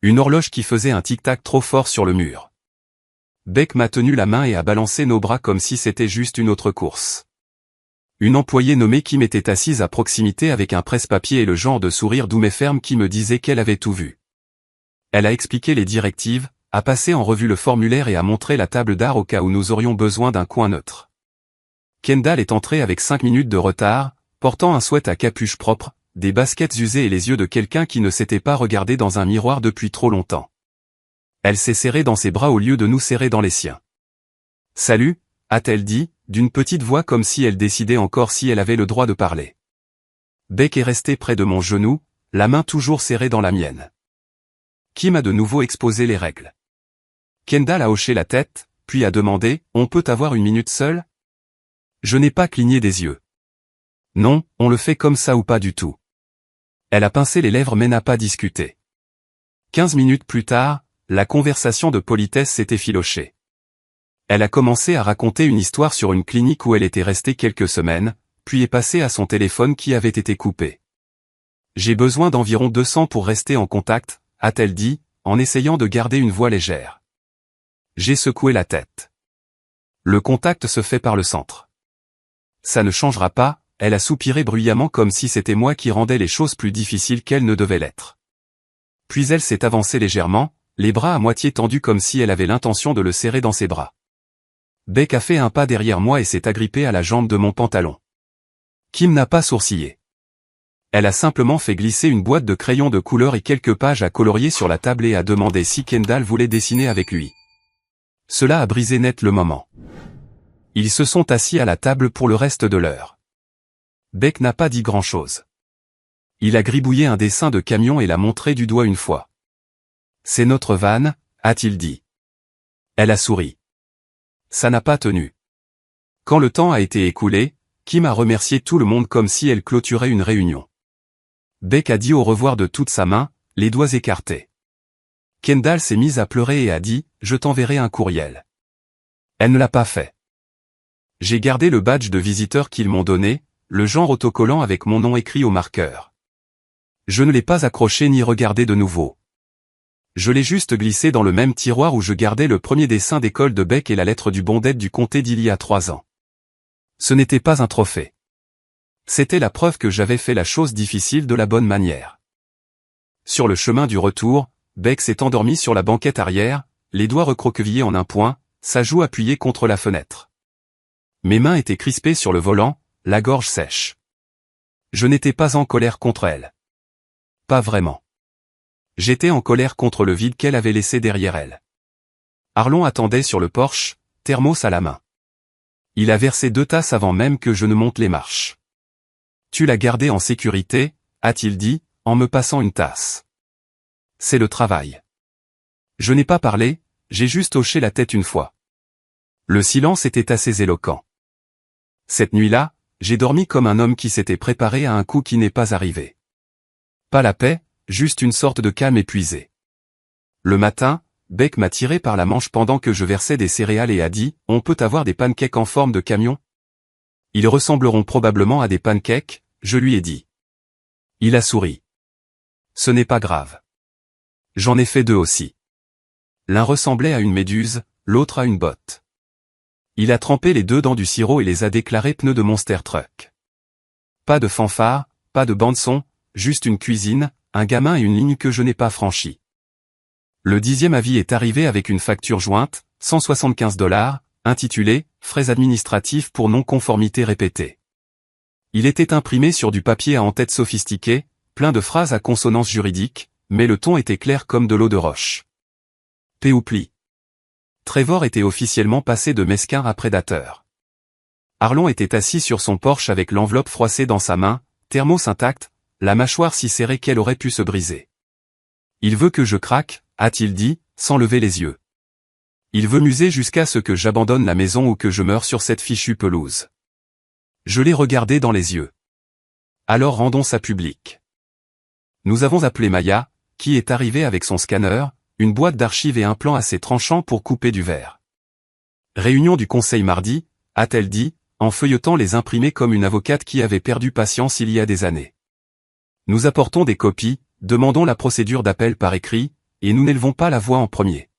Une horloge qui faisait un tic-tac trop fort sur le mur. Beck m'a tenu la main et a balancé nos bras comme si c'était juste une autre course. Une employée nommée Kim était assise à proximité avec un presse-papier et le genre de sourire doux mais ferme qui me disait qu'elle avait tout vu. Elle a expliqué les directives, a passé en revue le formulaire et a montré la table d'art au cas où nous aurions besoin d'un coin neutre. Kendall est entrée avec 5 minutes de retard, portant un sweat à capuche propre, des baskets usées et les yeux de quelqu'un qui ne s'était pas regardé dans un miroir depuis trop longtemps. Elle s'est serrée dans ses bras au lieu de nous serrer dans les siens. « Salut », a-t-elle dit, d'une petite voix comme si elle décidait encore si elle avait le droit de parler. Beck est resté près de mon genou, la main toujours serrée dans la mienne. Kim a de nouveau exposé les règles. Kendall a hoché la tête, puis a demandé « On peut avoir 1 minute seule ?» Je n'ai pas cligné des yeux. Non, on le fait comme ça ou pas du tout. Elle a pincé les lèvres mais n'a pas discuté. 15 minutes plus tard, la conversation de politesse s'est effilochée. Elle a commencé à raconter une histoire sur une clinique où elle était restée quelques semaines, puis est passée à son téléphone qui avait été coupé. J'ai besoin d'environ 200 pour rester en contact, a-t-elle dit, en essayant de garder une voix légère. J'ai secoué la tête. Le contact se fait par le centre. Ça ne changera pas, elle a soupiré bruyamment comme si c'était moi qui rendais les choses plus difficiles qu'elles ne devaient l'être. Puis elle s'est avancée légèrement, les bras à moitié tendus comme si elle avait l'intention de le serrer dans ses bras. Beck a fait un pas derrière moi et s'est agrippée à la jambe de mon pantalon. Kim n'a pas sourcillé. Elle a simplement fait glisser une boîte de crayons de couleur et quelques pages à colorier sur la table et a demandé si Kendall voulait dessiner avec lui. Cela a brisé net le moment. Ils se sont assis à la table pour le reste de l'heure. Beck n'a pas dit grand-chose. Il a gribouillé un dessin de camion et l'a montré du doigt une fois. « C'est notre van », a-t-il dit. Elle a souri. Ça n'a pas tenu. Quand le temps a été écoulé, Kim a remercié tout le monde comme si elle clôturait une réunion. Beck a dit au revoir de toute sa main, les doigts écartés. Kendall s'est mise à pleurer et a dit « Je t'enverrai un courriel ». Elle ne l'a pas fait. J'ai gardé le badge de visiteur qu'ils m'ont donné, le genre autocollant avec mon nom écrit au marqueur. Je ne l'ai pas accroché ni regardé de nouveau. Je l'ai juste glissé dans le même tiroir où je gardais le premier dessin d'école de Beck et la lettre du bon d'aide du comté d'il y a 3 ans. Ce n'était pas un trophée. C'était la preuve que j'avais fait la chose difficile de la bonne manière. Sur le chemin du retour, Beck s'est endormi sur la banquette arrière, les doigts recroquevillés en un point, sa joue appuyée contre la fenêtre. Mes mains étaient crispées sur le volant, la gorge sèche. Je n'étais pas en colère contre elle. Pas vraiment. J'étais en colère contre le vide qu'elle avait laissé derrière elle. Arlon attendait sur le porche, thermos à la main. Il a versé 2 tasses avant même que je ne monte les marches. « Tu l'as gardé en sécurité ?» a-t-il dit, en me passant une tasse. « C'est le travail. » Je n'ai pas parlé, j'ai juste hoché la tête une fois. Le silence était assez éloquent. Cette nuit-là, j'ai dormi comme un homme qui s'était préparé à un coup qui n'est pas arrivé. Pas la paix, juste une sorte de calme épuisé. Le matin, Beck m'a tiré par la manche pendant que je versais des céréales et a dit « On peut avoir des pancakes en forme de camion ?» Ils ressembleront probablement à des pancakes, je lui ai dit. Il a souri. Ce n'est pas grave. J'en ai fait 2 aussi. L'un ressemblait à une méduse, l'autre à une botte. Il a trempé les 2 dans du sirop et les a déclarés pneus de Monster Truck. Pas de fanfare, pas de bande-son, juste une cuisine, un gamin et une ligne que je n'ai pas franchie. Le 10e avis est arrivé avec une facture jointe, 175 $, intitulée « Frais administratifs pour non-conformité répétée ». Il était imprimé sur du papier à en-tête sophistiqué, plein de phrases à consonance juridique, mais le ton était clair comme de l'eau de roche. Paix ou pli. Trevor était officiellement passé de mesquin à prédateur. Arlon était assis sur son porche avec l'enveloppe froissée dans sa main, thermos intact, la mâchoire si serrée qu'elle aurait pu se briser. « Il veut que je craque », a-t-il dit, sans lever les yeux. Il veut m'user jusqu'à ce que j'abandonne la maison ou que je meure sur cette fichue pelouse. Je l'ai regardé dans les yeux. Alors rendons ça public. Nous avons appelé Maya, qui est arrivée avec son scanner, une boîte d'archives et un plan assez tranchant pour couper du verre. Réunion du conseil mardi, a-t-elle dit, en feuilletant les imprimés comme une avocate qui avait perdu patience il y a des années. Nous apportons des copies, demandons la procédure d'appel par écrit, et nous n'élevons pas la voix en premier.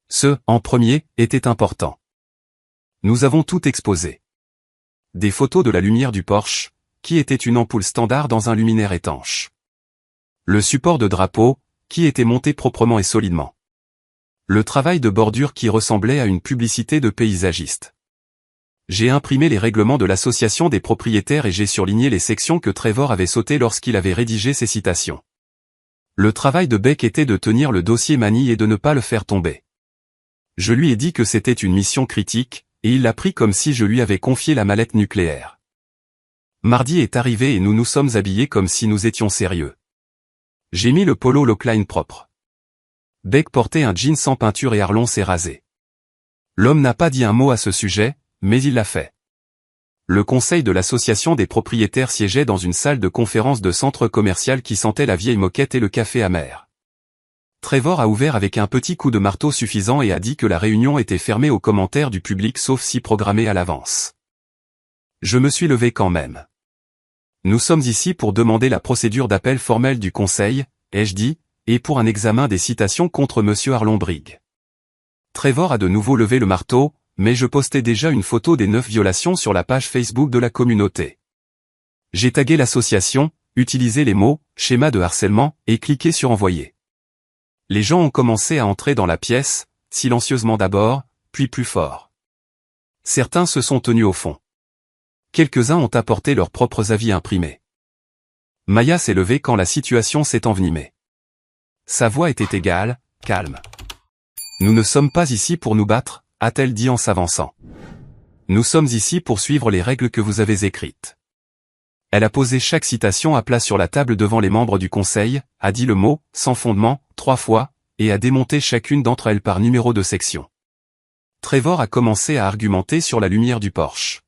Ce « en premier » était important. Nous avons tout exposé. Des photos de la lumière du Porsche, qui était une ampoule standard dans un luminaire étanche. Le support de drapeau, qui était monté proprement et solidement. Le travail de bordure qui ressemblait à une publicité de paysagiste. J'ai imprimé les règlements de l'association des propriétaires et j'ai surligné les sections que Trevor avait sautées lorsqu'il avait rédigé ses citations. Le travail de Beck était de tenir le dossier manie et de ne pas le faire tomber. Je lui ai dit que c'était une mission critique, et il l'a pris comme si je lui avais confié la mallette nucléaire. Mardi est arrivé et nous nous sommes habillés comme si nous étions sérieux. J'ai mis le polo Lockline propre. Beck portait un jean sans peinture et Arlon s'est rasé. L'homme n'a pas dit un mot à ce sujet, mais il l'a fait. Le conseil de l'association des propriétaires siégeait dans une salle de conférence de centre commercial qui sentait la vieille moquette et le café amer. Trevor a ouvert avec un petit coup de marteau suffisant et a dit que la réunion était fermée aux commentaires du public sauf si programmée à l'avance. Je me suis levé quand même. Nous sommes ici pour demander la procédure d'appel formelle du conseil, ai-je dit, et pour un examen des citations contre monsieur Arlon Brigg. Trevor a de nouveau levé le marteau, mais je postais déjà une photo des 9 violations sur la page Facebook de la communauté. J'ai tagué l'association, utilisé les mots « schéma de harcèlement » et cliqué sur « Envoyer ». Les gens ont commencé à entrer dans la pièce, silencieusement d'abord, puis plus fort. Certains se sont tenus au fond. Quelques-uns ont apporté leurs propres avis imprimés. Maya s'est levée quand la situation s'est envenimée. Sa voix était égale, calme. Nous ne sommes pas ici pour nous battre, a-t-elle dit en s'avançant. Nous sommes ici pour suivre les règles que vous avez écrites. Elle a posé chaque citation à plat sur la table devant les membres du conseil, a dit le mot, sans fondement, 3 fois, et a démonté chacune d'entre elles par numéro de section. Trevor a commencé à argumenter sur la lumière du porche.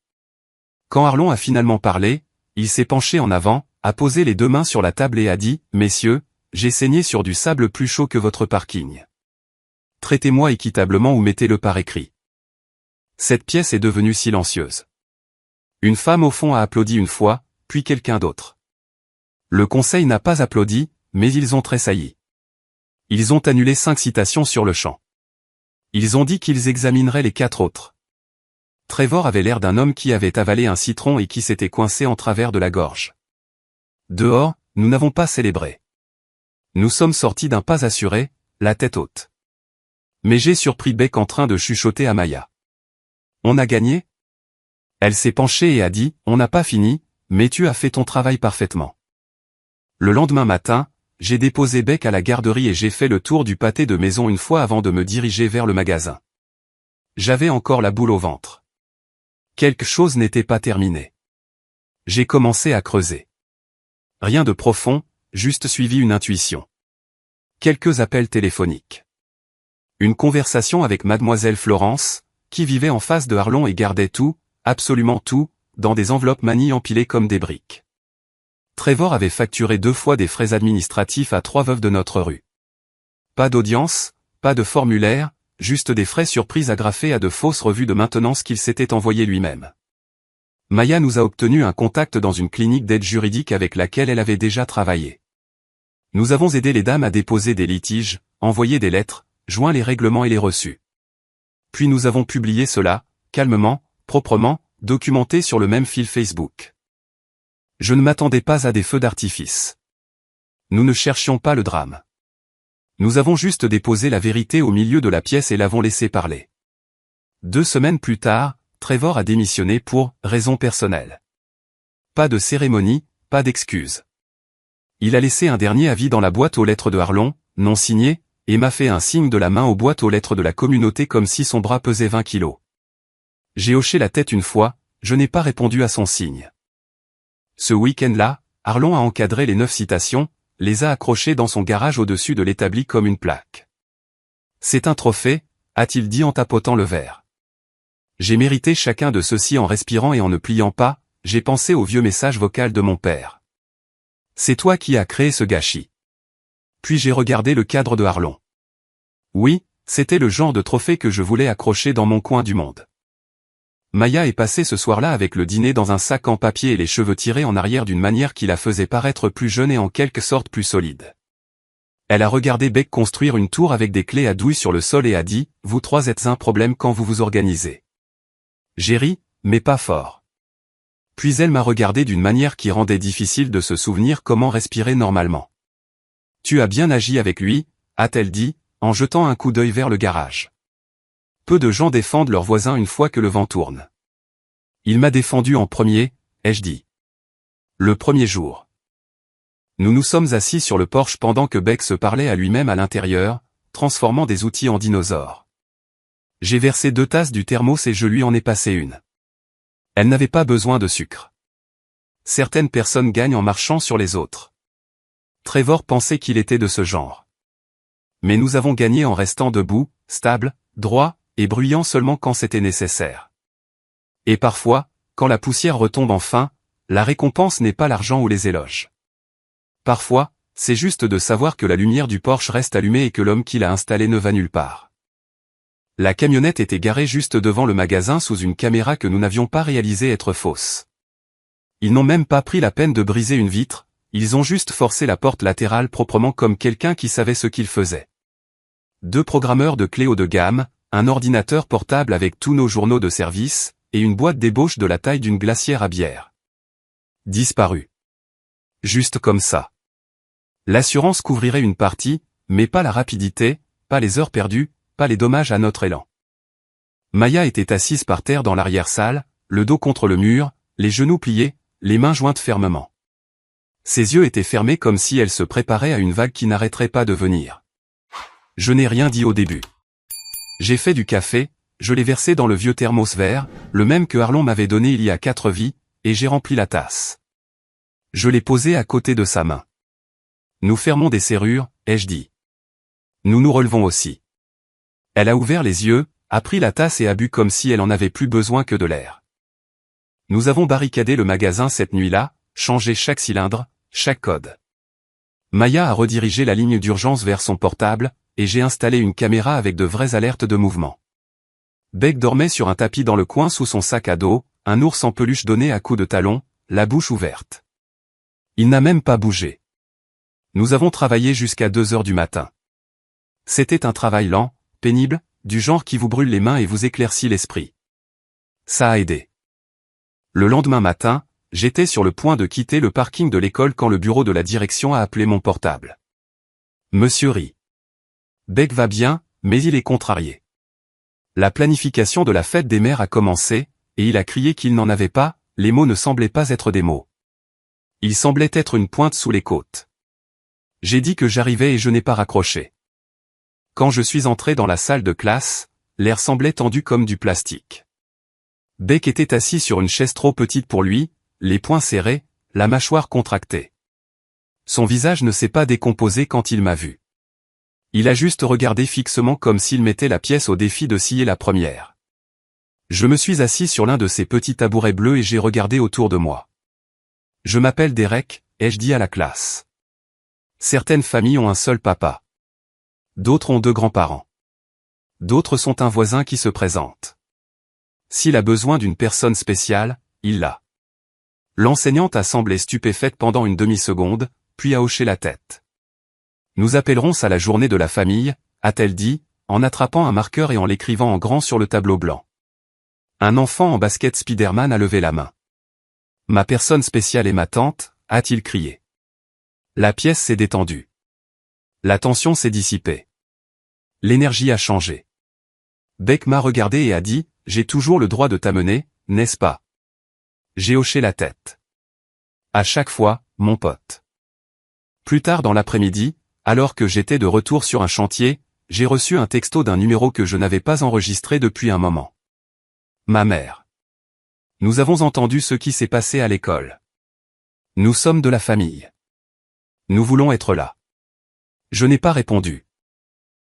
Quand Arlon a finalement parlé, il s'est penché en avant, a posé les 2 mains sur la table et a dit, « Messieurs, j'ai saigné sur du sable plus chaud que votre parking. Traitez-moi équitablement ou mettez-le par écrit. » Cette pièce est devenue silencieuse. Une femme au fond a applaudi une fois, puis quelqu'un d'autre. Le conseil n'a pas applaudi, mais ils ont tressailli. Ils ont annulé 5 citations sur le champ. Ils ont dit qu'ils examineraient les 4 autres. Trevor avait l'air d'un homme qui avait avalé un citron et qui s'était coincé en travers de la gorge. Dehors, nous n'avons pas célébré. Nous sommes sortis d'un pas assuré, la tête haute. Mais j'ai surpris Beck en train de chuchoter à Maya. On a gagné? Elle s'est penchée et a dit, on n'a pas fini, mais tu as fait ton travail parfaitement. Le lendemain matin, j'ai déposé Beck à la garderie et j'ai fait le tour du pâté de maison une fois avant de me diriger vers le magasin. J'avais encore la boule au ventre. Quelque chose n'était pas terminé. J'ai commencé à creuser. Rien de profond, juste suivi une intuition. Quelques appels téléphoniques. Une conversation avec mademoiselle Florence, qui vivait en face de Arlon et gardait tout, absolument tout, dans des enveloppes manies empilées comme des briques. Trevor avait facturé 2 fois des frais administratifs à 3 veuves de notre rue. Pas d'audience, pas de formulaire, juste des frais surprises agrafés à de fausses revues de maintenance qu'il s'était envoyées lui-même. Maya nous a obtenu un contact dans une clinique d'aide juridique avec laquelle elle avait déjà travaillé. Nous avons aidé les dames à déposer des litiges, envoyé des lettres, joint les règlements et les reçus. Puis nous avons publié cela, calmement, proprement, documenté sur le même fil Facebook. Je ne m'attendais pas à des feux d'artifice. Nous ne cherchions pas le drame. Nous avons juste déposé la vérité au milieu de la pièce et l'avons laissé parler. 2 semaines plus tard, Trevor a démissionné pour raisons personnelles. Pas de cérémonie, pas d'excuses. Il a laissé un dernier avis dans la boîte aux lettres de Arlon, non signé, et m'a fait un signe de la main aux boîtes aux lettres de la communauté comme si son bras pesait 20 kilos. J'ai hoché la tête une fois, je n'ai pas répondu à son signe. Ce week-end-là, Arlon a encadré les 9 citations, les a accrochées dans son garage au-dessus de l'établi comme une plaque. C'est un trophée, a-t-il dit en tapotant le verre. J'ai mérité chacun de ceux-ci en respirant et en ne pliant pas, j'ai pensé au vieux message vocal de mon père. C'est toi qui as créé ce gâchis. Puis j'ai regardé le cadre de Arlon. Oui, c'était le genre de trophée que je voulais accrocher dans mon coin du monde. Maya est passée ce soir-là avec le dîner dans un sac en papier et les cheveux tirés en arrière d'une manière qui la faisait paraître plus jeune et en quelque sorte plus solide. Elle a regardé Beck construire une tour avec des clés à douille sur le sol et a dit, « Vous 3 êtes un problème quand vous vous organisez. » J'ai ri, mais pas fort. Puis elle m'a regardé d'une manière qui rendait difficile de se souvenir comment respirer normalement. « Tu as bien agi avec lui, » a-t-elle dit, en jetant un coup d'œil vers le garage. Peu de gens défendent leurs voisins une fois que le vent tourne. Il m'a défendu en premier, ai-je dit. Le premier jour. Nous nous sommes assis sur le porche pendant que Beck se parlait à lui-même à l'intérieur, transformant des outils en dinosaures. J'ai versé 2 tasses du thermos et je lui en ai passé une. Elle n'avait pas besoin de sucre. Certaines personnes gagnent en marchant sur les autres. Trevor pensait qu'il était de ce genre. Mais nous avons gagné en restant debout, stable, droit, et bruyant seulement quand c'était nécessaire. Et parfois, quand la poussière retombe enfin, la récompense n'est pas l'argent ou les éloges. Parfois, c'est juste de savoir que la lumière du porche reste allumée et que l'homme qui l'a installée ne va nulle part. La camionnette était garée juste devant le magasin sous une caméra que nous n'avions pas réalisé être fausse. Ils n'ont même pas pris la peine de briser une vitre, ils ont juste forcé la porte latérale proprement comme quelqu'un qui savait ce qu'il faisait. 2 programmeurs de clé haut de gamme, un ordinateur portable avec tous nos journaux de service, et une boîte d'ébauche de la taille d'une glacière à bière. Disparu. Juste comme ça. L'assurance couvrirait une partie, mais pas la rapidité, pas les heures perdues, pas les dommages à notre élan. Maya était assise par terre dans l'arrière-salle, le dos contre le mur, les genoux pliés, les mains jointes fermement. Ses yeux étaient fermés comme si elle se préparait à une vague qui n'arrêterait pas de venir. Je n'ai rien dit au début. J'ai fait du café, je l'ai versé dans le vieux thermos vert, le même que Arlon m'avait donné il y a 4 vies, et j'ai rempli la tasse. Je l'ai posé à côté de sa main. Nous fermons des serrures, ai-je dit. Nous nous relevons aussi. Elle a ouvert les yeux, a pris la tasse et a bu comme si elle en avait plus besoin que de l'air. Nous avons barricadé le magasin cette nuit-là, changé chaque cylindre, chaque code. Maya a redirigé la ligne d'urgence vers son portable, et j'ai installé une caméra avec de vraies alertes de mouvement. Beck dormait sur un tapis dans le coin sous son sac à dos, un ours en peluche donné à coups de talon, la bouche ouverte. Il n'a même pas bougé. Nous avons travaillé jusqu'à 2 heures du matin. C'était un travail lent, pénible, du genre qui vous brûle les mains et vous éclaircit l'esprit. Ça a aidé. Le lendemain matin, j'étais sur le point de quitter le parking de l'école quand le bureau de la direction a appelé mon portable. Monsieur rit. Beck va bien, mais il est contrarié. La planification de la fête des mères a commencé, et il a crié qu'il n'en avait pas, les mots ne semblaient pas être des mots. Ils semblaient être une pointe sous les côtes. J'ai dit que j'arrivais et je n'ai pas raccroché. Quand je suis entré dans la salle de classe, l'air semblait tendu comme du plastique. Beck était assis sur une chaise trop petite pour lui, les poings serrés, la mâchoire contractée. Son visage ne s'est pas décomposé quand il m'a vu. Il a juste regardé fixement comme s'il mettait la pièce au défi de scier la première. Je me suis assis sur l'un de ces petits tabourets bleus et j'ai regardé autour de moi. Je m'appelle Derek, ai-je dit à la classe. Certaines familles ont un seul papa. D'autres ont 2 grands-parents. D'autres sont un voisin qui se présente. S'il a besoin d'une personne spéciale, il l'a. L'enseignante a semblé stupéfaite pendant une demi-seconde, puis a hoché la tête. Nous appellerons ça la journée de la famille, a-t-elle dit, en attrapant un marqueur et en l'écrivant en grand sur le tableau blanc. Un enfant en basket Spider-Man a levé la main. Ma personne spéciale est ma tante, a-t-il crié. La pièce s'est détendue. La tension s'est dissipée. L'énergie a changé. Beck m'a regardé et a dit, j'ai toujours le droit de t'amener, n'est-ce pas? J'ai hoché la tête. À chaque fois, mon pote. Plus tard dans l'après-midi, alors que j'étais de retour sur un chantier, j'ai reçu un texto d'un numéro que je n'avais pas enregistré depuis un moment. Ma mère. Nous avons entendu ce qui s'est passé à l'école. Nous sommes de la famille. Nous voulons être là. Je n'ai pas répondu.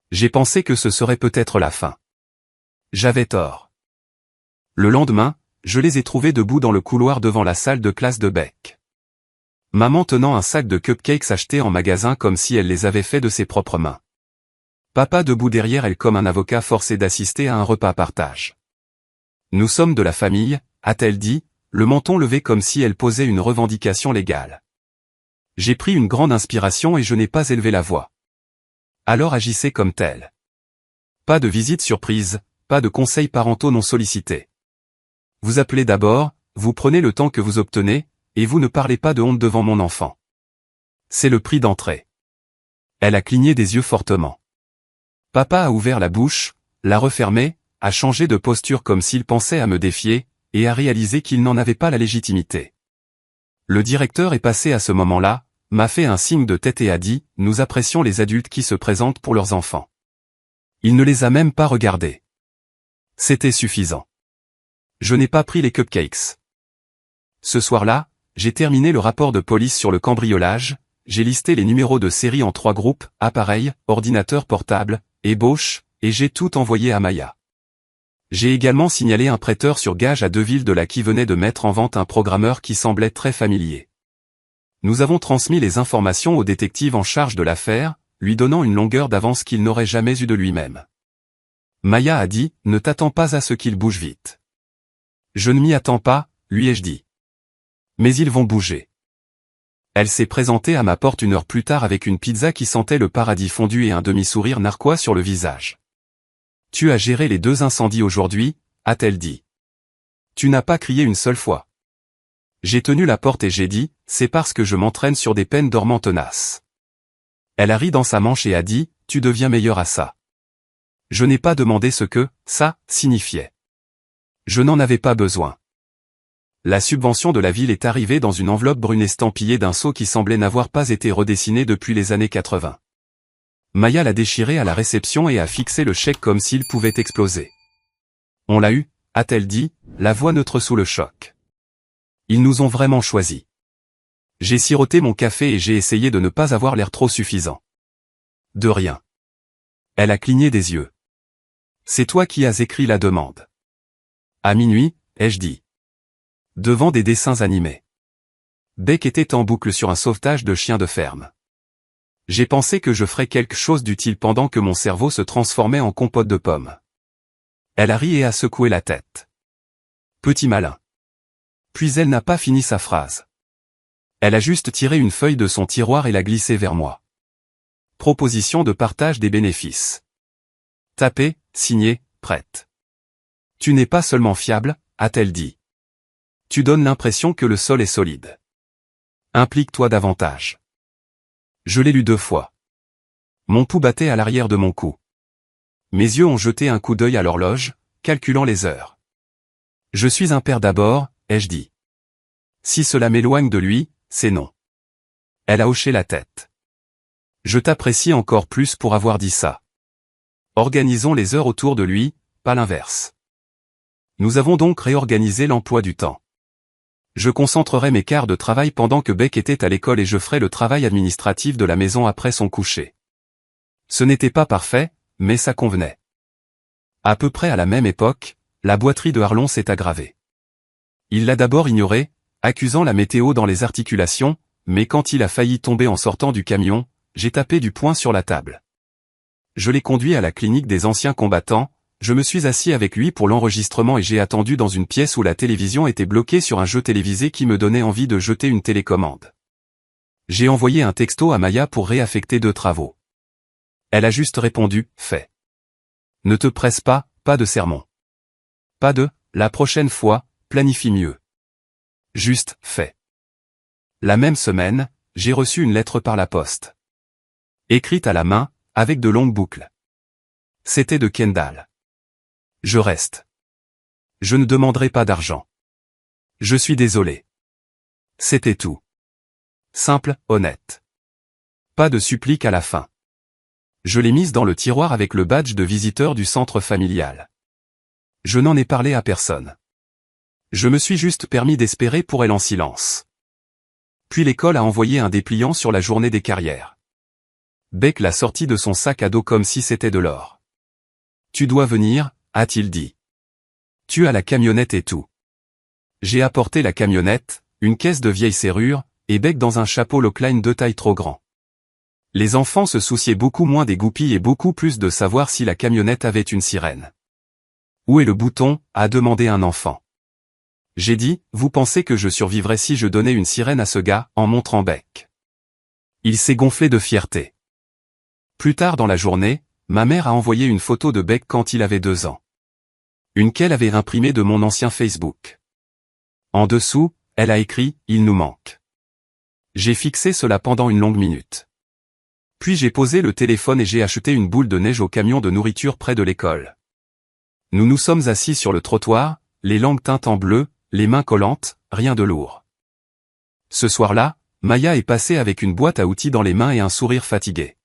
J'ai pensé que ce serait peut-être la fin. J'avais tort. Le lendemain, je les ai trouvés debout dans le couloir devant la salle de classe de Beck. Maman tenant un sac de cupcakes achetés en magasin comme si elle les avait faits de ses propres mains. Papa debout derrière elle comme un avocat forcé d'assister à un repas partage. Nous sommes de la famille, a-t-elle dit, le menton levé comme si elle posait une revendication légale. J'ai pris une grande inspiration et je n'ai pas élevé la voix. Alors agissez comme tel. Pas de visite surprise, pas de conseils parentaux non sollicités. Vous appelez d'abord, vous prenez le temps que vous obtenez, et vous ne parlez pas de honte devant mon enfant. C'est le prix d'entrée. Elle a cligné des yeux fortement. Papa a ouvert la bouche, l'a refermée, a changé de posture comme s'il pensait à me défier, et a réalisé qu'il n'en avait pas la légitimité. Le directeur est passé à ce moment-là, m'a fait un signe de tête et a dit, nous apprécions les adultes qui se présentent pour leurs enfants. Il ne les a même pas regardés. C'était suffisant. Je n'ai pas pris les cupcakes. Ce soir-là, j'ai terminé le rapport de police sur le cambriolage, j'ai listé les numéros de série en 3 groupes, appareil, ordinateur portable, ébauche, et j'ai tout envoyé à Maya. J'ai également signalé un prêteur sur gage à Deville qui venait de mettre en vente un programmeur qui semblait très familier. Nous avons transmis les informations au détective en charge de l'affaire, lui donnant une longueur d'avance qu'il n'aurait jamais eue de lui-même. Maya a dit, ne t'attends pas à ce qu'il bouge vite. Je ne m'y attends pas, lui ai-je dit. Mais ils vont bouger. Elle s'est présentée à ma porte 1 heure plus tard avec une pizza qui sentait le paradis fondu et un demi-sourire narquois sur le visage. Tu as géré les 2 incendies aujourd'hui, a-t-elle dit. Tu n'as pas crié une seule fois. J'ai tenu la porte et j'ai dit, c'est parce que je m'entraîne sur des peines dormant tenaces. Elle a ri dans sa manche et a dit, tu deviens meilleur à ça. Je n'ai pas demandé ce que, ça, signifiait. Je n'en avais pas besoin. La subvention de la ville est arrivée dans une enveloppe brune estampillée d'un sceau qui semblait n'avoir pas été redessiné depuis les années 80. Maya l'a déchiré à la réception et a fixé le chèque comme s'il pouvait exploser. On l'a eu, a-t-elle dit, la voix neutre sous le choc. Ils nous ont vraiment choisis. J'ai siroté mon café et j'ai essayé de ne pas avoir l'air trop suffisant. De rien. Elle a cligné des yeux. C'est toi qui as écrit la demande. À minuit, ai-je dit. Devant des dessins animés. Beck était en boucle sur un sauvetage de chiens de ferme. J'ai pensé que je ferais quelque chose d'utile pendant que mon cerveau se transformait en compote de pommes. Elle a ri et a secoué la tête. Petit malin. Puis elle n'a pas fini sa phrase. Elle a juste tiré une feuille de son tiroir et l'a glissée vers moi. Proposition de partage des bénéfices. Tapée, signée, prête. Tu n'es pas seulement fiable, a-t-elle dit. Tu donnes l'impression que le sol est solide. Implique-toi davantage. Je l'ai lu 2 fois. Mon pouls battait à l'arrière de mon cou. Mes yeux ont jeté un coup d'œil à l'horloge, calculant les heures. Je suis un père d'abord, ai-je dit. Si cela m'éloigne de lui, c'est non. Elle a hoché la tête. Je t'apprécie encore plus pour avoir dit ça. Organisons les heures autour de lui, pas l'inverse. Nous avons donc réorganisé l'emploi du temps. Je concentrerai mes quarts de travail pendant que Beck était à l'école et je ferai le travail administratif de la maison après son coucher. Ce n'était pas parfait, mais ça convenait. À peu près à la même époque, la boiterie de Harlon s'est aggravée. Il l'a d'abord ignoré, accusant la météo dans les articulations, mais quand il a failli tomber en sortant du camion, j'ai tapé du poing sur la table. Je l'ai conduit à la clinique des anciens combattants, je me suis assis avec lui pour l'enregistrement et j'ai attendu dans une pièce où la télévision était bloquée sur un jeu télévisé qui me donnait envie de jeter une télécommande. J'ai envoyé un texto à Maya pour réaffecter 2 travaux. Elle a juste répondu, fait. Ne te presse pas, pas de sermon. Pas de, la prochaine fois, planifie mieux. Juste, fait. La même semaine, j'ai reçu une lettre par la poste. Écrite à la main, avec de longues boucles. C'était de Kendall. Je reste. Je ne demanderai pas d'argent. Je suis désolé. C'était tout. Simple, honnête. Pas de supplique à la fin. Je l'ai mise dans le tiroir avec le badge de visiteur du centre familial. Je n'en ai parlé à personne. Je me suis juste permis d'espérer pour elle en silence. Puis l'école a envoyé un dépliant sur la journée des carrières. Beck l'a sorti de son sac à dos comme si c'était de l'or. Tu dois venir, a-t-il dit. Tu as la camionnette et tout. J'ai apporté la camionnette, une caisse de vieille serrure, et Beck dans un chapeau Lockline de taille trop grand. Les enfants se souciaient beaucoup moins des goupilles et beaucoup plus de savoir si la camionnette avait une sirène. Où est le bouton, a demandé un enfant. J'ai dit, vous pensez que je survivrais si je donnais une sirène à ce gars, en montrant Beck. Il s'est gonflé de fierté. Plus tard dans la journée, ma mère a envoyé une photo de Beck quand il avait 2 ans. Une qu'elle avait imprimée de mon ancien Facebook. En dessous, elle a écrit « Il nous manque ». J'ai fixé cela pendant une longue minute. Puis j'ai posé le téléphone et j'ai acheté une boule de neige au camion de nourriture près de l'école. Nous nous sommes assis sur le trottoir, les langues teintes en bleu, les mains collantes, rien de lourd. Ce soir-là, Maya est passée avec une boîte à outils dans les mains et un sourire fatigué.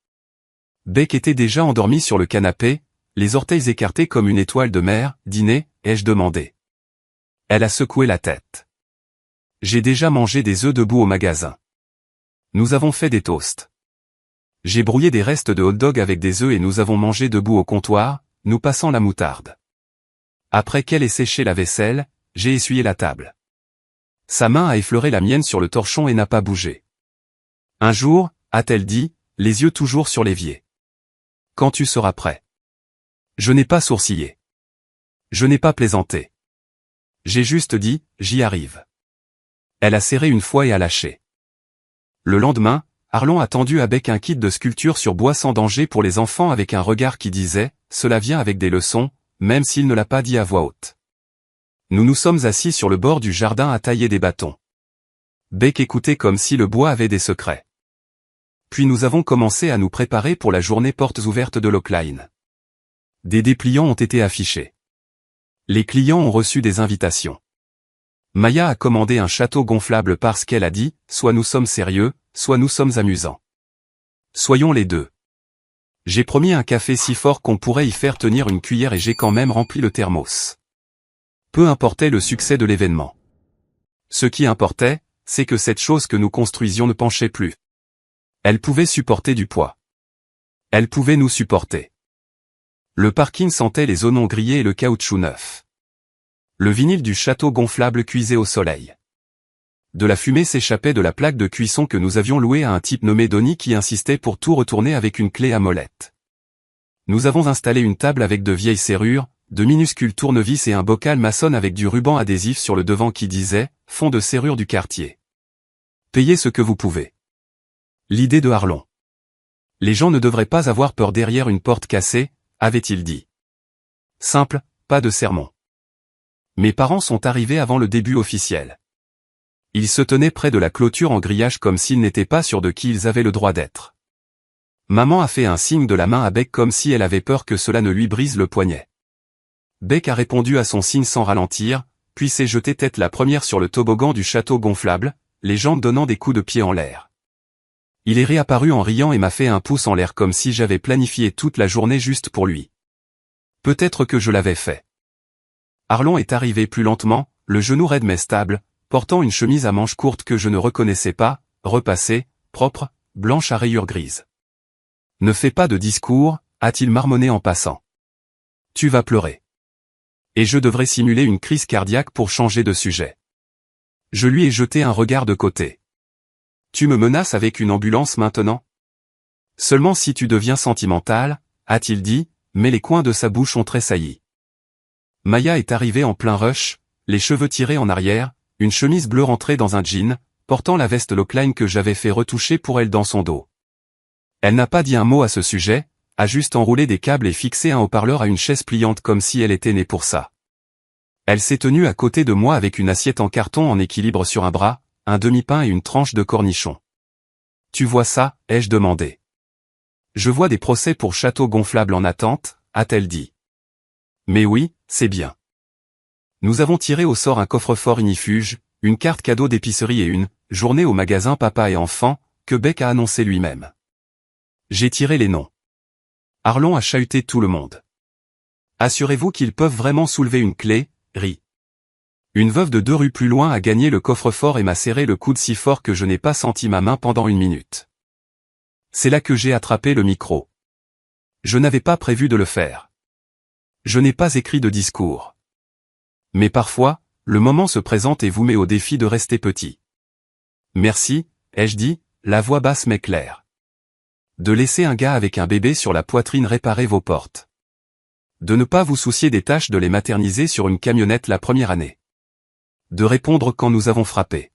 Beck était déjà endormi sur le canapé, les orteils écartés comme une étoile de mer. Dîner, ai-je demandé. Elle a secoué la tête. J'ai déjà mangé des œufs debout au magasin. Nous avons fait des toasts. J'ai brouillé des restes de hot-dog avec des œufs et nous avons mangé debout au comptoir, nous passant la moutarde. Après qu'elle ait séché la vaisselle, j'ai essuyé la table. Sa main a effleuré la mienne sur le torchon et n'a pas bougé. Un jour, a-t-elle dit, les yeux toujours sur l'évier. Quand tu seras prêt. Je n'ai pas sourcillé. Je n'ai pas plaisanté. J'ai juste dit, j'y arrive. Elle a serré une fois et a lâché. Le lendemain, Harlon a tendu à Beck un kit de sculpture sur bois sans danger pour les enfants avec un regard qui disait, cela vient avec des leçons, même s'il ne l'a pas dit à voix haute. Nous nous sommes assis sur le bord du jardin à tailler des bâtons. Beck écoutait comme si le bois avait des secrets. Puis nous avons commencé à nous préparer pour la journée portes ouvertes de Lockline. Des dépliants ont été affichés. Les clients ont reçu des invitations. Maya a commandé un château gonflable parce qu'elle a dit, soit nous sommes sérieux, soit nous sommes amusants. Soyons les deux. J'ai promis un café si fort qu'on pourrait y faire tenir une cuillère et j'ai quand même rempli le thermos. Peu importait le succès de l'événement. Ce qui importait, c'est que cette chose que nous construisions ne penchait plus. Elle pouvait supporter du poids. Elle pouvait nous supporter. Le parking sentait les oignons grillés et le caoutchouc neuf. Le vinyle du château gonflable cuisait au soleil. De la fumée s'échappait de la plaque de cuisson que nous avions louée à un type nommé Donny qui insistait pour tout retourner avec une clé à molette. Nous avons installé une table avec de vieilles serrures, de minuscules tournevis et un bocal maçonne avec du ruban adhésif sur le devant qui disait « Fond de serrure du quartier. Payez ce que vous pouvez ». L'idée de Harlon. Les gens ne devraient pas avoir peur derrière une porte cassée, avait-il dit. Simple, pas de sermon. Mes parents sont arrivés avant le début officiel. Ils se tenaient près de la clôture en grillage comme s'ils n'étaient pas sûrs de qui ils avaient le droit d'être. Maman a fait un signe de la main à Beck comme si elle avait peur que cela ne lui brise le poignet. Beck a répondu à son signe sans ralentir, puis s'est jetée tête la première sur le toboggan du château gonflable, les jambes donnant des coups de pied en l'air. Il est réapparu en riant et m'a fait un pouce en l'air comme si j'avais planifié toute la journée juste pour lui. Peut-être que je l'avais fait. Harlon est arrivé plus lentement, le genou raide mais stable, portant une chemise à manches courtes que je ne reconnaissais pas, repassée, propre, blanche à rayures grises. Ne fais pas de discours, a-t-il marmonné en passant. Tu vas pleurer. Et je devrais simuler une crise cardiaque pour changer de sujet. Je lui ai jeté un regard de côté. Tu me menaces avec une ambulance maintenant? Seulement si tu deviens sentimental, a-t-il dit, mais les coins de sa bouche ont tressailli. Maya est arrivée en plein rush, les cheveux tirés en arrière, une chemise bleue rentrée dans un jean, portant la veste Lockline que j'avais fait retoucher pour elle dans son dos. Elle n'a pas dit un mot à ce sujet, a juste enroulé des câbles et fixé un haut-parleur à une chaise pliante comme si elle était née pour ça. Elle s'est tenue à côté de moi avec une assiette en carton en équilibre sur un bras, un demi-pain et une tranche de cornichon. Tu vois ça, ai-je demandé. Je vois des procès pour château gonflable en attente, a-t-elle dit. Mais oui, c'est bien. Nous avons tiré au sort un coffre-fort inifuge, une carte cadeau d'épicerie et une journée au magasin papa et enfant, que Beck a annoncé lui-même. J'ai tiré les noms. Harlon a chahuté tout le monde. Assurez-vous qu'ils peuvent vraiment soulever une clé, rit. Une veuve de 2 rues plus loin a gagné le coffre-fort et m'a serré le coude si fort que je n'ai pas senti ma main pendant 1 minute. C'est là que j'ai attrapé le micro. Je n'avais pas prévu de le faire. Je n'ai pas écrit de discours. Mais parfois, le moment se présente et vous met au défi de rester petit. Merci, ai-je dit, la voix basse mais claire. De laisser un gars avec un bébé sur la poitrine réparer vos portes. De ne pas vous soucier des tâches de les materniser sur une camionnette la première année. De répondre quand nous avons frappé.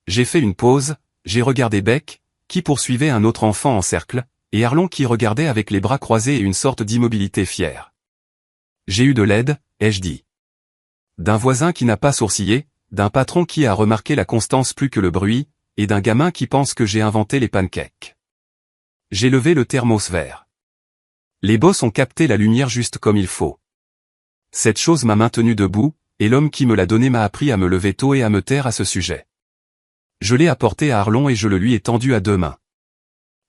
J'ai fait une pause, j'ai regardé Beck, qui poursuivait un autre enfant en cercle, et Harlon qui regardait avec les bras croisés et une sorte d'immobilité fière. J'ai eu de l'aide, ai-je dit. D'un voisin qui n'a pas sourcillé, d'un patron qui a remarqué la constance plus que le bruit, et d'un gamin qui pense que j'ai inventé les pancakes. J'ai levé le thermos vert. Les boss ont capté la lumière juste comme il faut. Cette chose m'a maintenu debout, et l'homme qui me l'a donné m'a appris à me lever tôt et à me taire à ce sujet. Je l'ai apporté à Harlon et je le lui ai tendu à 2 mains.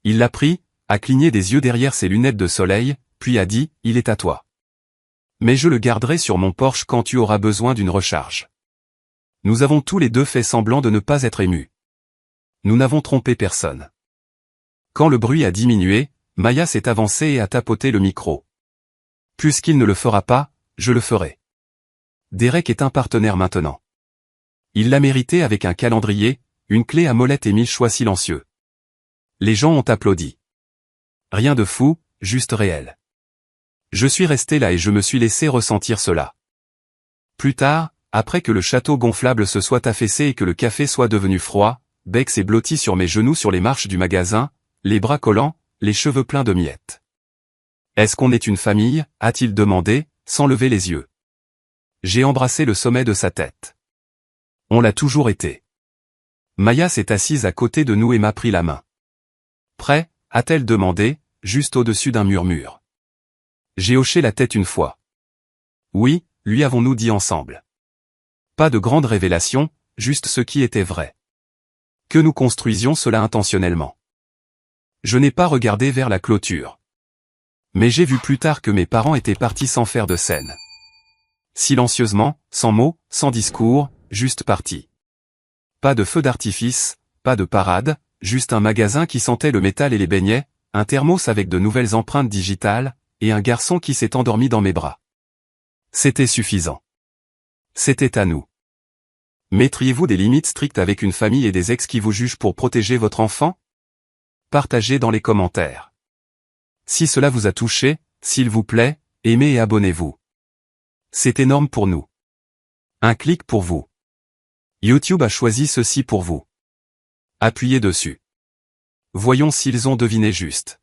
Il l'a pris, a cligné des yeux derrière ses lunettes de soleil, puis a dit, il est à toi. Mais je le garderai sur mon Porsche quand tu auras besoin d'une recharge. Nous avons tous les deux fait semblant de ne pas être émus. Nous n'avons trompé personne. Quand le bruit a diminué, Maya s'est avancée et a tapoté le micro. Puisqu'il ne le fera pas, je le ferai. Derek est un partenaire maintenant. Il l'a mérité avec un calendrier, une clé à molette et 1000 choix silencieux. Les gens ont applaudi. Rien de fou, juste réel. Je suis resté là et je me suis laissé ressentir cela. Plus tard, après que le château gonflable se soit affaissé et que le café soit devenu froid, Beck s'est blotti sur mes genoux sur les marches du magasin, les bras collants, les cheveux pleins de miettes. Est-ce qu'on est une famille, a-t-il demandé, sans lever les yeux. J'ai embrassé le sommet de sa tête. On l'a toujours été. Maya s'est assise à côté de nous et m'a pris la main. Prêt, a-t-elle demandé, juste au-dessus d'un murmure. J'ai hoché la tête une fois. Oui, lui avons-nous dit ensemble. Pas de grandes révélations, juste ce qui était vrai. Que nous construisions cela intentionnellement. Je n'ai pas regardé vers la clôture. Mais j'ai vu plus tard que mes parents étaient partis sans faire de scène. Silencieusement, sans mots, sans discours, juste partis. Pas de feu d'artifice, pas de parade, juste un magasin qui sentait le métal et les beignets, un thermos avec de nouvelles empreintes digitales, et un garçon qui s'est endormi dans mes bras. C'était suffisant. C'était à nous. Mettriez-vous des limites strictes avec une famille et des ex qui vous jugent pour protéger votre enfant? Partagez dans les commentaires. Si cela vous a touché, s'il vous plaît, aimez et abonnez-vous. C'est énorme pour nous. Un clic pour vous. YouTube a choisi ceci pour vous. Appuyez dessus. Voyons s'ils ont deviné juste.